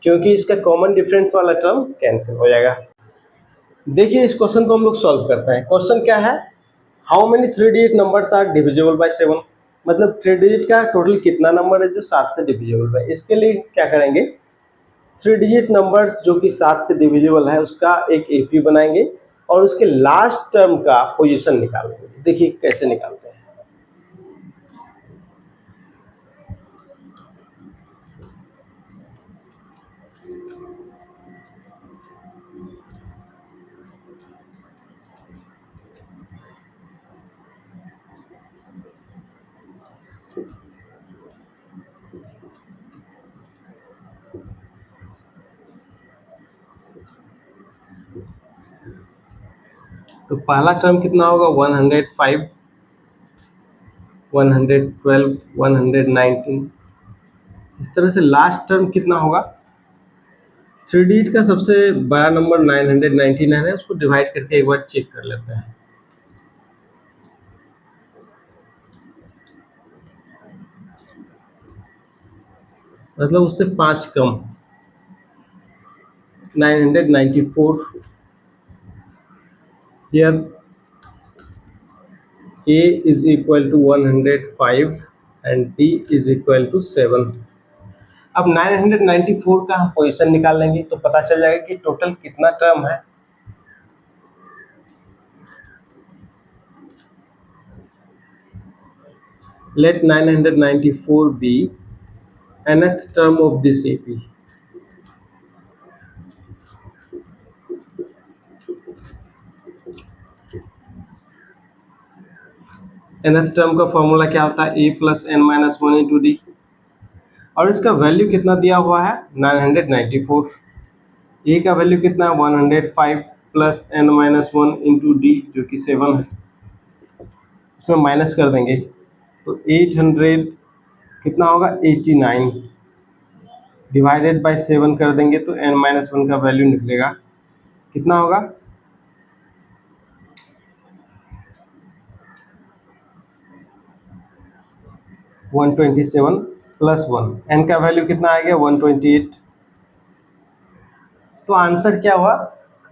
क्योंकि इसका कॉमन डिफरेंस वाला टर्म कैंसिल हो जाएगा। देखिए इस क्वेश्चन को हम लोग सॉल्व करते हैं। क्वेश्चन क्या है, how many 3 digit numbers are divisible by 7। मतलब 3 डिजिट का टोटल कितना नंबर है जो 7 से डिविजिबल है। इसके लिए क्या करेंगे, 3 डिजिट नंबर्स जो कि 7 से डिविजिबल है उसका एक एपी बनाएंगे और उसके लास्ट टर्म का पोजीशन निकालेंगे। देखिए कैसे निकालते हैं। तो पहला टर्म कितना होगा 105, 112, 119। इस तरह से लास्ट टर्म कितना होगा, 3 डिजिट का सबसे बड़ा नंबर 999 है, उसको डिवाइड करके एक बार चेक कर लेते हैं। मतलब उससे 5 कम 994। here a is equal to 105 and d is equal to 7। अब 994 का हम पोजीशन निकाल लेंगे तो पता चल जाएगा कि टोटल कितना टर्म है। Let 994 be nth term of this AP। nth term का फॉर्मूला क्या होता है a plus n minus 1 into d, और इसका वैल्यू कितना दिया हुआ है 994। a का वैल्यू कितना है 105 plus n minus 1 into d जो कि 7 है। इसमें माइनस कर देंगे तो 800 कितना होगा 89 डिवाइडेड बाय 7 कर देंगे तो n माइनस 1 का वैल्यू निकलेगा कितना होगा 127 प्लस 1, n का वैल्यू कितना आ गया 128। तो आंसर क्या हुआ,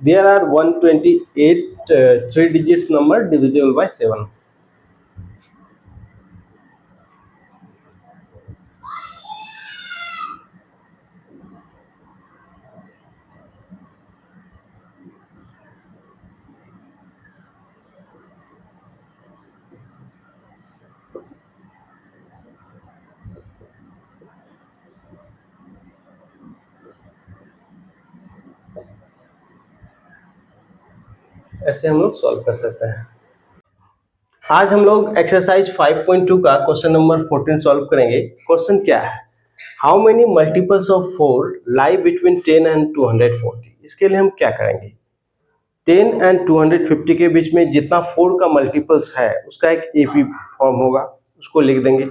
there are 128 3 digits number divisible by 7। ऐसे हम लोग सॉल्व कर सकते हैं। आज हम लोग एक्सरसाइज 5.2 का क्वेश्चन नंबर 14 सॉल्व करेंगे। क्वेश्चन क्या है, how many multiples of 4 lie between 10 and 240। इसके लिए हम क्या करेंगे, 10 एंड 250 के बीच में जितना 4 का मल्टीपल्स है उसका एक एपी फॉर्म होगा, उसको लिख देंगे।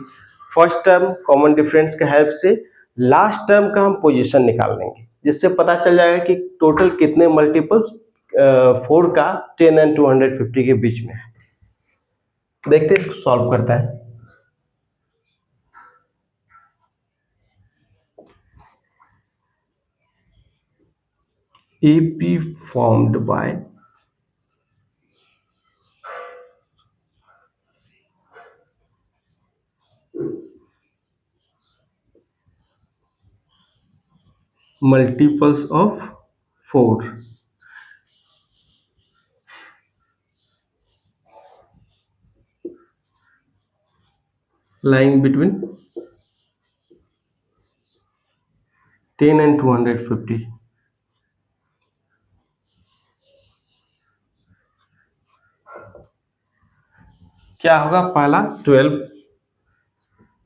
फर्स्ट टर्म कॉमन डिफरेंस के हेल्प से लास्ट टर्म का हम पोजीशन निकाल लेंगे, जिससे पता चल जाएगा कि टोटल कितने मल्टीपल्स 4 का 10 एंड 250 के बीच में है। देखते हैं इसको सॉल्व करता है। AP formed by multiples of 4 lying between 10 and 250. क्या होगा? पहला 12,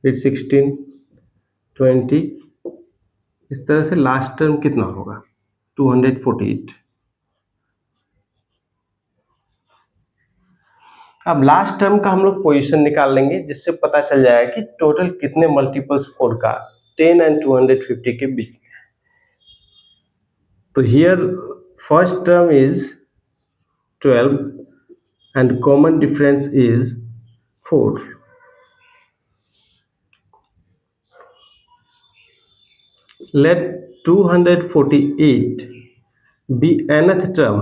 फिर 16, 20, इस तरह से लास्ट टर्म कितना होगा? 248. अब लास्ट टर्म का हम लोग पोजीशन निकाल लेंगे, जिससे पता चल जाएगा कि टोटल कितने मल्टीपल्स 4 का 10 एंड 250 के बीच में है। तो here first term is 12 and common difference is 4. Let 248 be nth term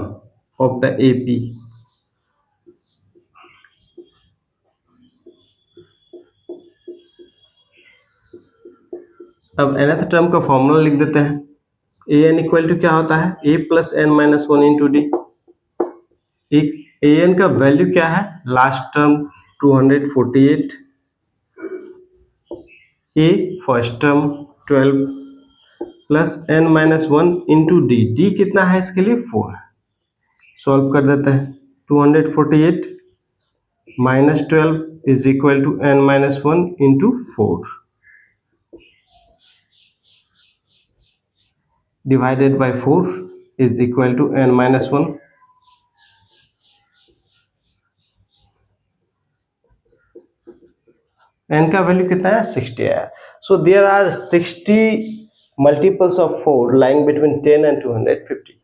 of the AP. अब nth टर्म का फॉर्मूला लिख देते हैं। an इक्वल टू क्या होता है? a plus n minus 1 into d. an का वैल्यू क्या है? Last term 248, a first term 12 plus n minus 1 into d. D कितना है इसके लिए? 4। सॉल्व कर देते हैं। 248 minus 12 is equal to n minus 1 into 4 divided by 4 is equal to n minus 1. n का वैल्यू कितना है? 60 है। So there are 60 multiples of 4 lying between 10 and 250.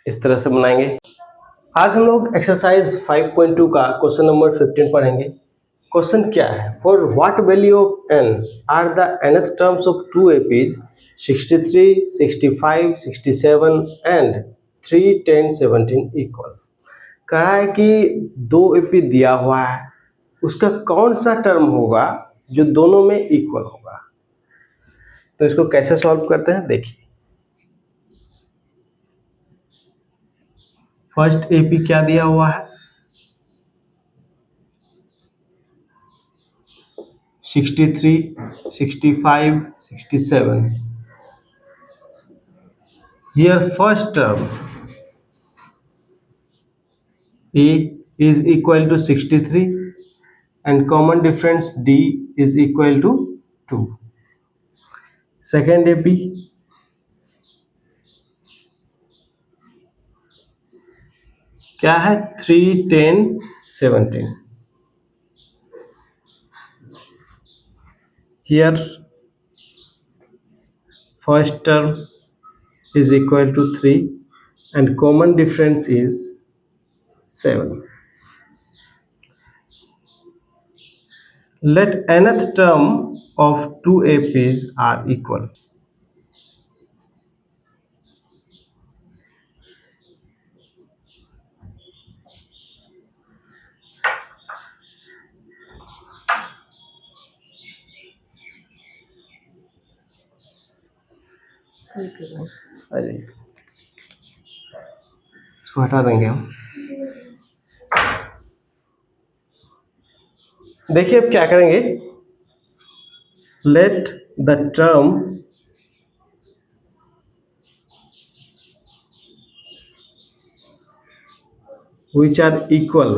इस तरह से बनाएंगे। आज हम लोग एक्सरसाइज 5.2 का क्वेश्चन नंबर 15 पढ़ेंगे। क्वेश्चन क्या है? For what value of n are the nth terms of 2 APs 63, 65, 67 and 3, 10, 17 equal. कहा है कि 2 AP दिया हुआ है, उसका कौन सा टर्म होगा जो दोनों में इक्वल होगा? तो इसको कैसे सॉल्व करते हैं देखिए। फर्स्ट AP क्या दिया हुआ है? 63, 65, 67. Here first term A is equal to 63 and common difference D is equal to 2. Second AP क्या है? 3, 10, 17. Here first term is equal to 3 and common difference is 7. Let nth term of 2 APs are equal. अरे इसको हटा देंगे हम। देखिए अब क्या करेंगे। Let the term which are equal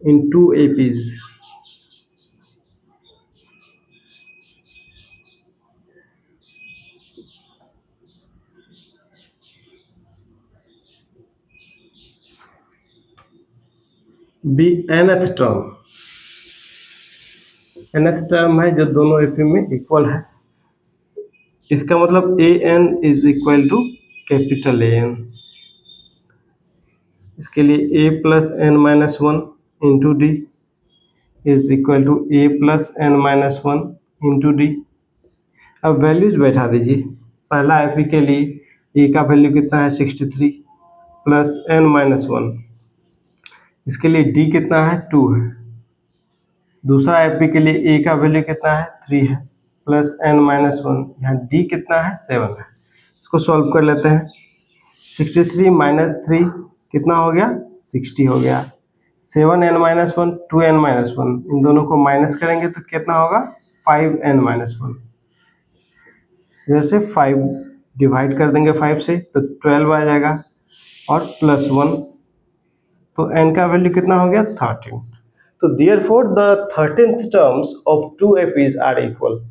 in 2 APs be nth term। nth term है जो दोनों AP में इक्वल है। इसका मतलब a n is equal to capital a n. इसके लिए a plus n minus one into d is equal to a plus n minus one into d. अब वैल्यूज बैठा दीजिए। पहला एपी के लिए ए का वैल्यू कितना है 63 प्लस एन माइनस वन। इसके लिए डी कितना है 2 है। दूसरा एपी के लिए ए का वैल्यू कितना है 3 है प्लस एन माइनस वन। यहाँ डी कितना है 7 है। इसको सॉल्व कर लेते हैं। 63 माइनस 3 कितना हो गया 60 हो गया। 7 n minus one 2 n minus one, इन दोनों को माइनस करेंगे तो कितना होगा 5 एन माइनस वन। इधर से 5 डिवाइड कर देंगे 5 से तो 12 आ जाएगा और प्लस वन, तो n का वैल्यू कितना हो गया 13। तो therefore the 13th terms of two APs are equal।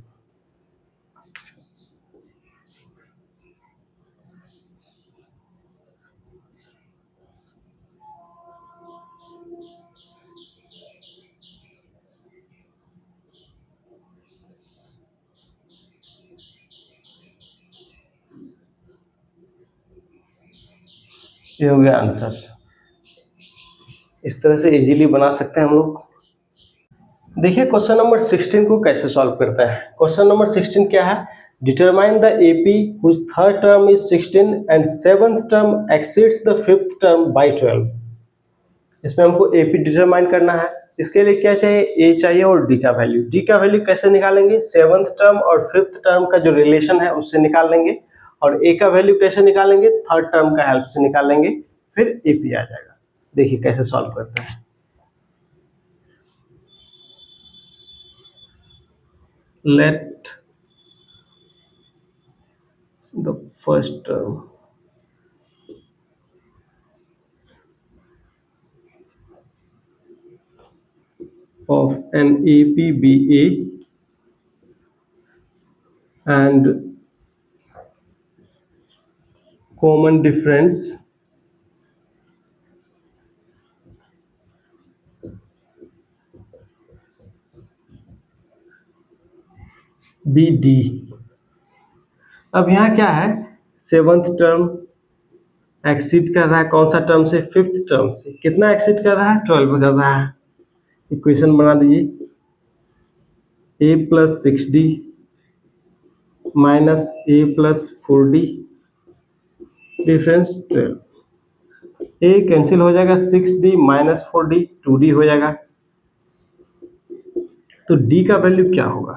ये हो गया आंसर। इस तरह से इजीली बना सकते हैं हम लोग। देखिए क्वेश्चन नंबर 16 को कैसे सॉल्व करते हैं। क्वेश्चन नंबर 16 क्या है, determine the AP whose third term is 16 and seventh term exceeds the fifth term by 12। इसमें हमको एपी डिटरमाइन करना है। इसके लिए क्या चाहिए, ए चाहिए और डी का वैल्यू। डी का वैल्यू कैसे निकालेंगे, सेवंथ टर्म और फिफ्थ टर्म का जो रिलेशन है उससे निकाल लेंगे। और ए का वैल्यू कैसे निकालेंगे, थर्ड टर्म का हेल्प से निकालेंगे, फिर एपी आ जाएगा। देखिए कैसे सॉल्व करते हैं। Let the first term of an AP be A and common difference be D। अब यहाँ क्या है, सेवंथ टर्म एक्सीड कर रहा है कौन सा टर्म से, फिफ्थ टर्म से। कितना एक्सीड कर रहा है, 12 कर रहा है। इक्वेशन बना दीजिए, ए प्लस 6d माइनस ए प्लस 4d डिफरेंस 12। ए कैंसिल हो जाएगा, 6d माइनस 4d 2d हो जाएगा। तो d का वैल्यू क्या होगा,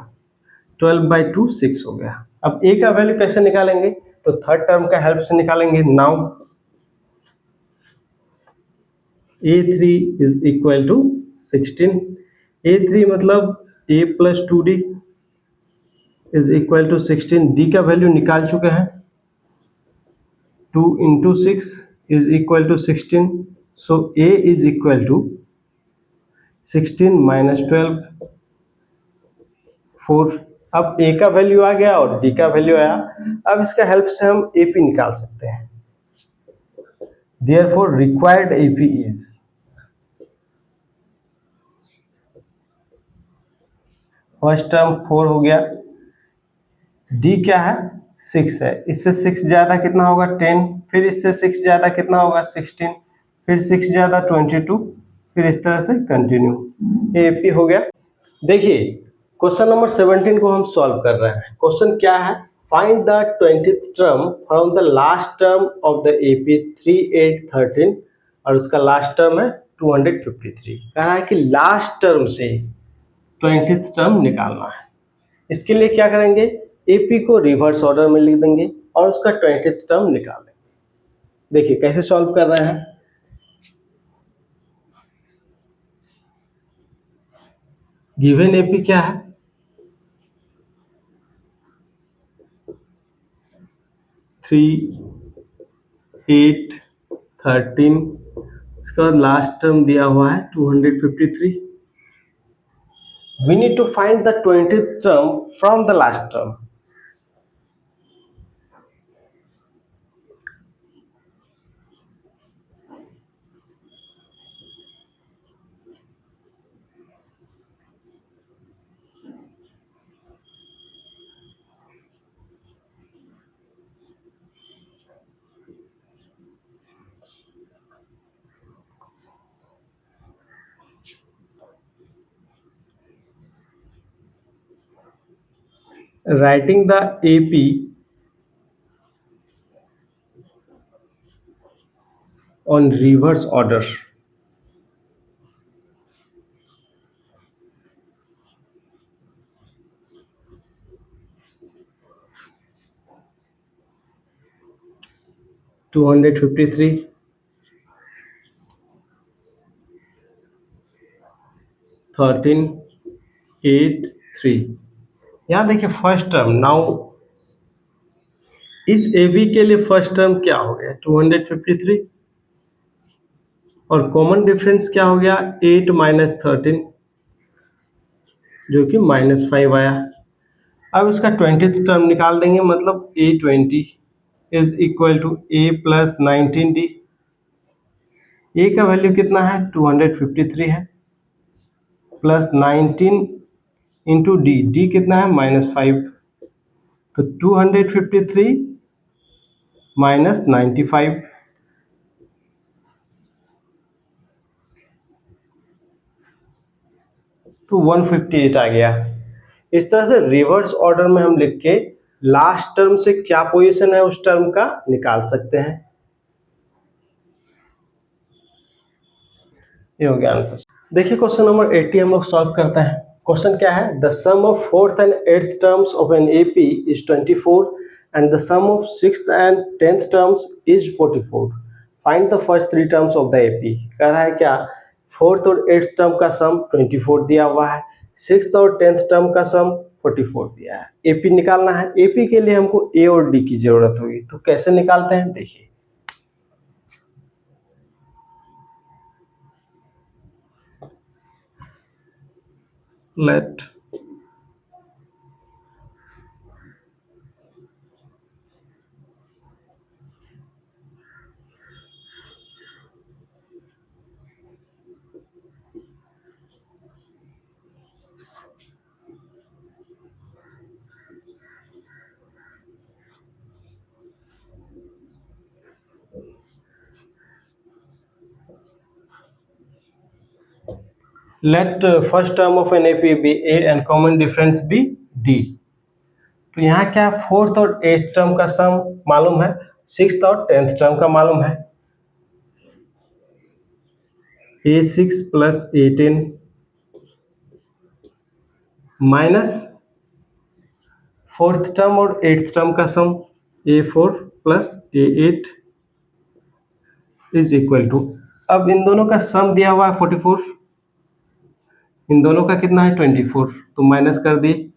12/2 6 हो गया। अब a का वैल्यू कैसे निकालेंगे, तो थर्ड टर्म का हेल्प से निकालेंगे। Now a3 is equal to 16। a3 मतलब a plus 2d is equal to 16। d का वैल्यू निकाल चुके हैं, 2 into 6 is equal to 16। So a is equal to 16 माइनस 12 4। अब a का वैल्यू आ गया और d का वैल्यू आया। अब इसका हेल्प से हम AP निकाल सकते हैं। Therefore required AP is, first term 4 हो गया, d क्या है 6 है, इससे 6 ज्यादा कितना होगा 10, फिर इससे 6 ज्यादा कितना होगा 16, फिर 6 ज्यादा 22, फिर इस तरह से कंटिन्यू। AP हो गया। देखिए क्वेश्चन नंबर 17 को हम सॉल्व कर रहे हैं। क्वेश्चन क्या है, find the 20th term from the last term of the AP 3 8 13 और उसका लास्ट टर्म है 253। कह रहा है कि लास्ट टर्म से 20th टर्म निकालना है। इसके लिए क्या करेंगे, AP को रिवर्स ऑर्डर में लिख देंगे और उसका 20th टर्म निकाल देंगे। देखिए कैसे सॉल्व कर रहे हैं। गिवन AP क्या है, 3 8 13, उसके बाद लास्ट टर्म दिया हुआ है 253। We need to find the 20th term from the last term। writing the AP on reverse order. Two hundred 13, 8, 3। यहाँ देखिए फर्स्ट टर्म नाउ इस AB के लिए फर्स्ट टर्म क्या हो गया 253 और कॉमन डिफरेंस क्या हो गया 8 माइनस 13 जो कि -5 आया। अब इसका 20th टर्म निकाल देंगे मतलब A20 is equal to A plus 19D। A का वैल्यू कितना है 253 है प्लस 19 इंटू डी, डी कितना है -5, तो 253 माइनस 95, तो 158 आ गया। इस तरह से रिवर्स ऑर्डर में हम लिख के लास्ट टर्म से क्या पोजीशन है उस टर्म का निकाल सकते हैं। ये हो गया आंसर। देखिए क्वेश्चन नंबर 80 हम लोग सॉल्व करते हैं। क्वेश्चन क्या है, the sum of fourth and eighth terms of an AP is 24 and the sum of sixth and tenth terms is 44। Find the first three terms of the AP. कह रहा है क्या, फोर्थ और एट्थ टर्म का सम 24 दिया हुआ है, सिक्स्थ और टेंथ टर्म का सम 44 दिया है। एपी निकालना है। एपी के लिए हमको ए और डी की जरूरत होगी, तो कैसे निकालते हैं देखिए। Let let first term of an AP be A and common difference be D। तो यहाँ क्या, फोर्थ और एट्थ टर्म का सम मालूम है, सिक्स्थ और टेंथ टर्म का मालूम है। A6 plus A10 minus fourth term और एट्थ टर्म का sum A4 plus A8 is equal to, अब इन दोनों का सम दिया हुआ है 44, इन दोनों का कितना है 24, तो माइनस कर दिए।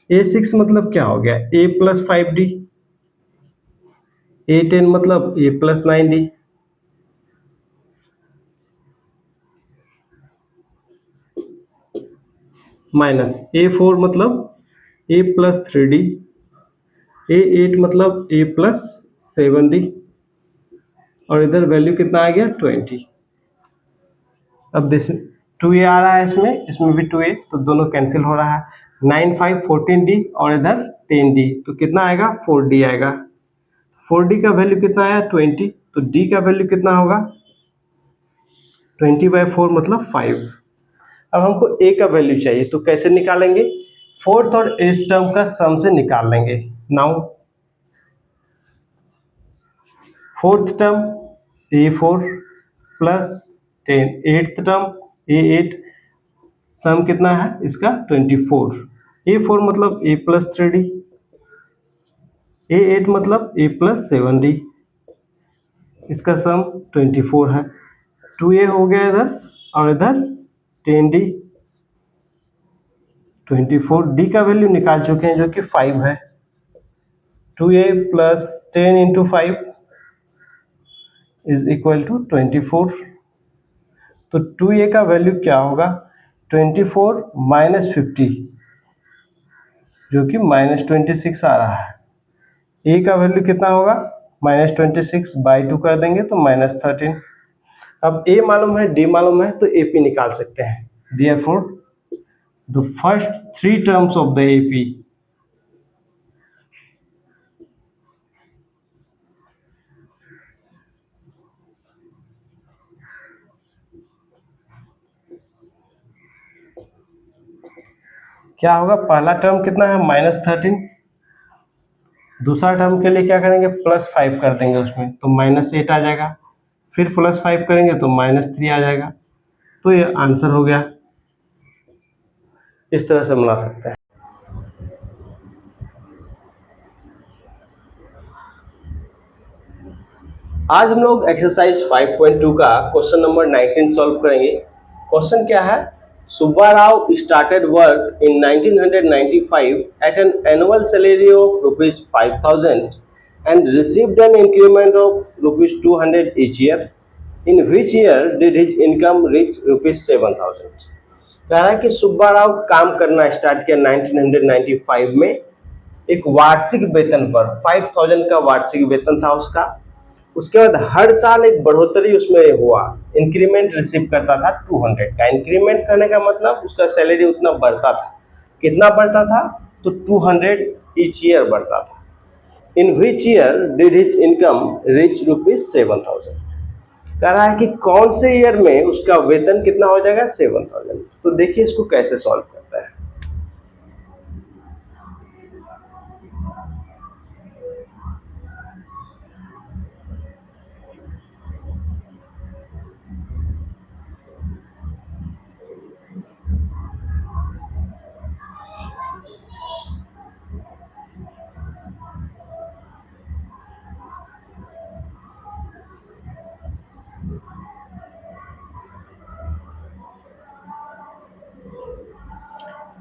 A6 मतलब क्या हो गया A प्लस 5D, A10 मतलब A plus 9D, minus A4 मतलब A प्लस 3D, A8 मतलब A प्लस 7D, और इधर वैल्यू कितना आ गया 20। अब दिस 2A आ रहा है, इसमें इसमें भी 2A, तो दोनों कैंसिल हो रहा है। 9 5 14D और इधर 10D, तो कितना आएगा 4D आएगा। 4D का वैल्यू कितना आया 20, तो D का वैल्यू कितना होगा 20/4 मतलब 5। अब हमको A का वैल्यू चाहिए, तो कैसे निकालेंगे, फोर्थ और एट्थ टर्म का सम से निकाल लेंगे। Now fourth term A4 plus 10, eighth term A8, सम कितना है इसका 24। A4 मतलब A प्लस 3D, A8 मतलब A प्लस 7D, इसका सम 24 है। 2A हो गया इधर और इधर 10D, 24D का वैल्यू निकाल चुके हैं जो कि 5 है। 2A plus 10 into 5 is equal to 24, तो 2A का वैल्यू क्या होगा 24 माइनस 50 जो कि -26 आ रहा है। A का वैल्यू कितना होगा -26/2 कर देंगे तो -13। अब A मालूम है D मालूम है, तो AP निकाल सकते हैं। Therefore the first three terms of the AP क्या होगा, पहला टर्म कितना है -13, दूसरा टर्म के लिए क्या करेंगे +5 कर देंगे उसमें, तो -8 आ जाएगा, फिर +5 करेंगे तो -3 आ जाएगा। तो ये आंसर हो गया। इस तरह से बना सकते हैं। आज हम लोग एक्सरसाइज 5.2 का क्वेश्चन नंबर 19 सॉल्व करेंगे। क्वेश्चन क्या है, Subbarao started work in 1995 at an annual salary of ₹5,000 and received an increment of ₹200 each year. In which year did his income reach ₹7,000? कह रहा है कि सुब्बाराव काम करना स्टार्ट किया 1995 में, एक वार्षिक वेतन पर 5,000 का वार्षिक वेतन था उसका। उसके बाद हर साल एक बढ़ोतरी उसमें हुआ, इंक्रीमेंट रिसीव करता था 200 का। इंक्रीमेंट करने का मतलब उसका सैलरी उतना बढ़ता था, कितना बढ़ता था, तो 200 ईच ईयर बढ़ता था। In which year did his income reach ₹7,000? कह रहा है कि कौन से ईयर में उसका वेतन कितना हो जाएगा 7,000। तो देखिए इसको कैसे सॉल्व करता है।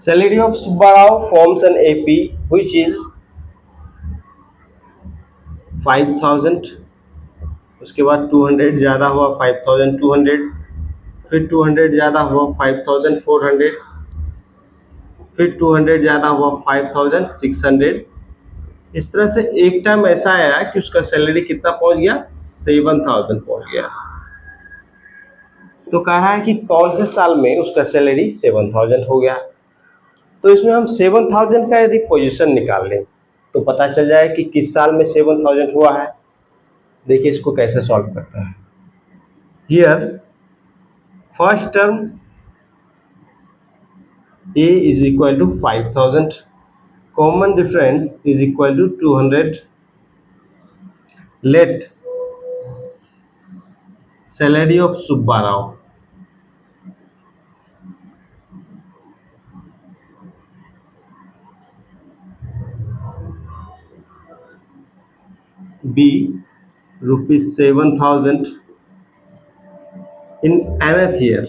Salary of Subbarao forms an AP which is 5,000, उसके बाद 200 ज़्यादा हुआ 5,200, फिर 200 ज़्यादा हुआ 5,400, फिर 200 ज़्यादा हुआ 5,600। इस तरह से एक टाइम ऐसा आया कि उसका सैलरी कितना पहुंच गया 7,000 पहुंच गया। तो कह रहा है कि कौन से साल में उसका सैलरी 7,000 हो गया। तो इसमें हम 7,000 का यदि पोजीशन निकाल लें तो पता चल जाए कि किस साल में 7,000 हुआ है। देखिए इसको कैसे सॉल्व करता है। Here first term A is equal to 5,000, common difference is equal to 200. Let salary of Subbarao be ₹7,000 in nth year।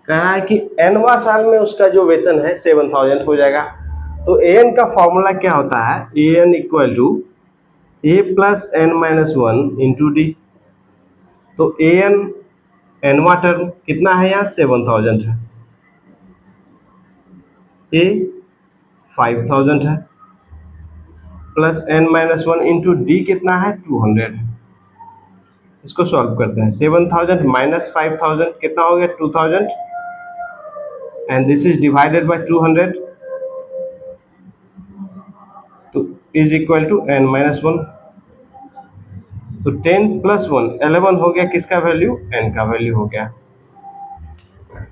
कह रहा है कि nवां साल में उसका जो वेतन है 7,000 हो जाएगा। तो an का फॉर्मूला क्या होता है, an equal to a plus n minus 1 into d. तो an nवां टर्म कितना है, यहाँ 7,000 है, a 5,000 है, plus n minus 1 into d कितना है 200 है। इसको सॉल्व करते हैं। 7,000 माइनस 5,000 कितना हो गया 2,000, and this is divided by 200, तो is equal to n minus 1। तो 10 प्लस 1 11 हो गया, किसका वैल्यू, n का वैल्यू हो गया।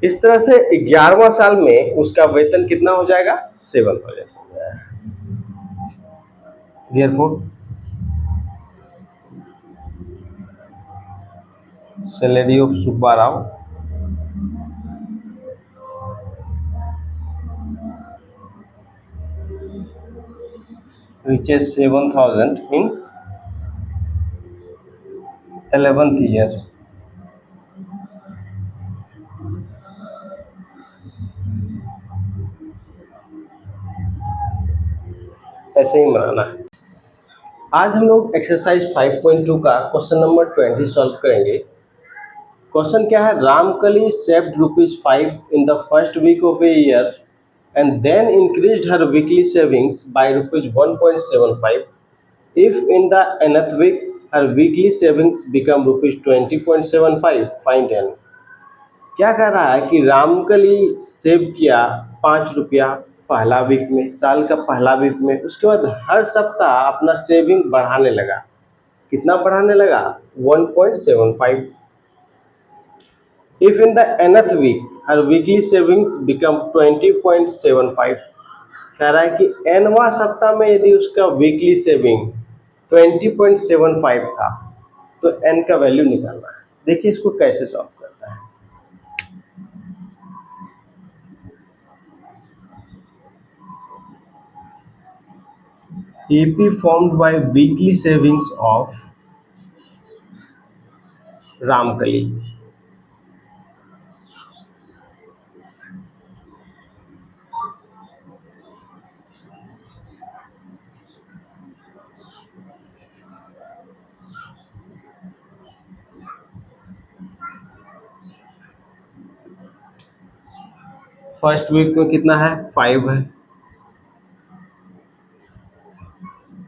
इस तरह से 11वां साल में उसका वेतन कितना हो जाएगा 7,000 हो जाएगा। Therefore salary of Subbarao reaches 7,000 in 11th year। ऐसे ही बनाना है। आज हम लोग एक्सरसाइज 5.2 का क्वेश्चन नंबर 20 सॉल्व करेंगे। क्वेश्चन क्या है, Ramkali saved ₹5 in the first week of a year and then increased her weekly savings by ₹1.75. If in the nth week her weekly savings become ₹20.75, find n। क्या कह रहा है कि रामकली सेव किया ₹5 पहला वीक में, साल का पहला वीक में, उसके बाद हर सप्ताह अपना सेविंग बढ़ाने लगा। कितना बढ़ाने लगा 1.75। If in the nth week her weekly savings become 20.75, कह रहा है कि nवां सप्ताह में यदि उसका वीकली सेविंग 20.75 था तो n का वैल्यू निकालना है। देखिए इसको कैसे सॉल्व करता है। AP formed by weekly savings of Ramkali. First week में कितना है 5 है,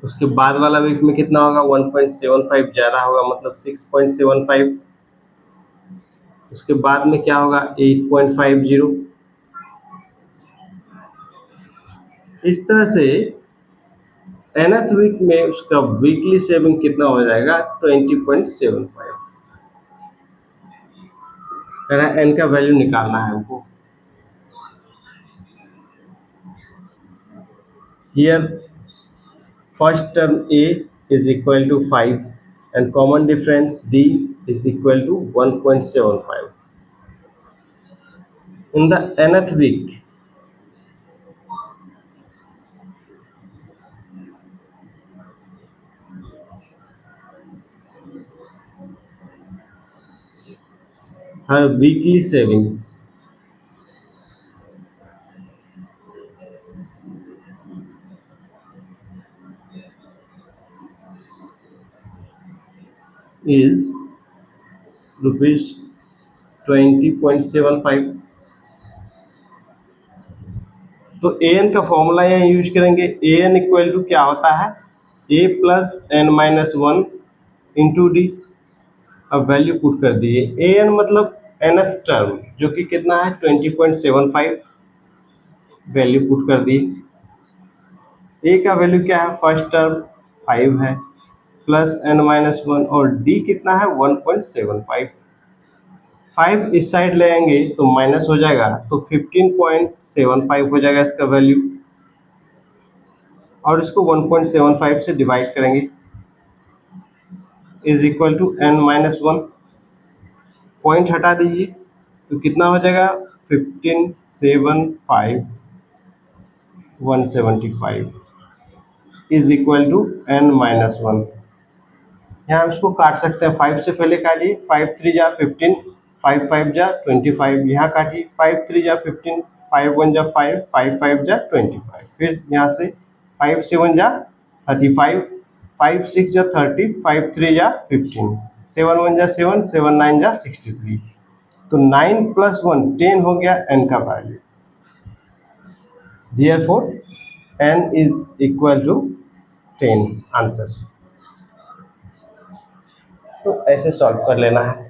उसके बाद वाला वीक में कितना होगा 1.75 ज्यादा होगा मतलब 6.75, उसके बाद में क्या होगा 8.50। इस तरह से nth वीक में उसका वीकली सेविंग कितना हो जाएगा 20.75। n का वैल्यू निकालना है हमको। Here first term a is equal to 5 and common difference d is equal to 1.75. In the nth week her weekly savings is rupees 20.75। तो an का फॉर्मूला यहाँ यूज करेंगे। an इक्वल टू क्या होता है a plus n minus 1 into d. अब वैल्यू पुट कर दिए an मतलब nth टर्म जो कि कितना है 20.75, वैल्यू पुट कर दी। a का वैल्यू क्या है फर्स्ट टर्म 5 है प्लस n माइनस 1 और d कितना है 1.75। 5 इस साइड ले आएंगे तो माइनस हो जाएगा तो 15.75 हो जाएगा इसका वैल्यू, और इसको 1.75 से डिवाइड करेंगे is equal to n minus 1। Point हटा दीजिए तो कितना हो जाएगा 15.75 is equal to n minus 1। यहाँ हम इसको काट सकते हैं। 5 से पहले काटिए 5 3 जा 15, 5 5 जा 25, यहाँ काटिए 5 3 जा 15, 5 1 जा 5, 5 5 जा 25, फिर यहाँ से 5 7 जा 35, 5 6 जा 30, 5 3 जा 15, 7 1 जा 7, 7 9 जा 63। तो 9 प्लस 1 10 हो गया n का value. Therefore n is equal to 10 answer. तो ऐसे सॉल्व कर लेना है।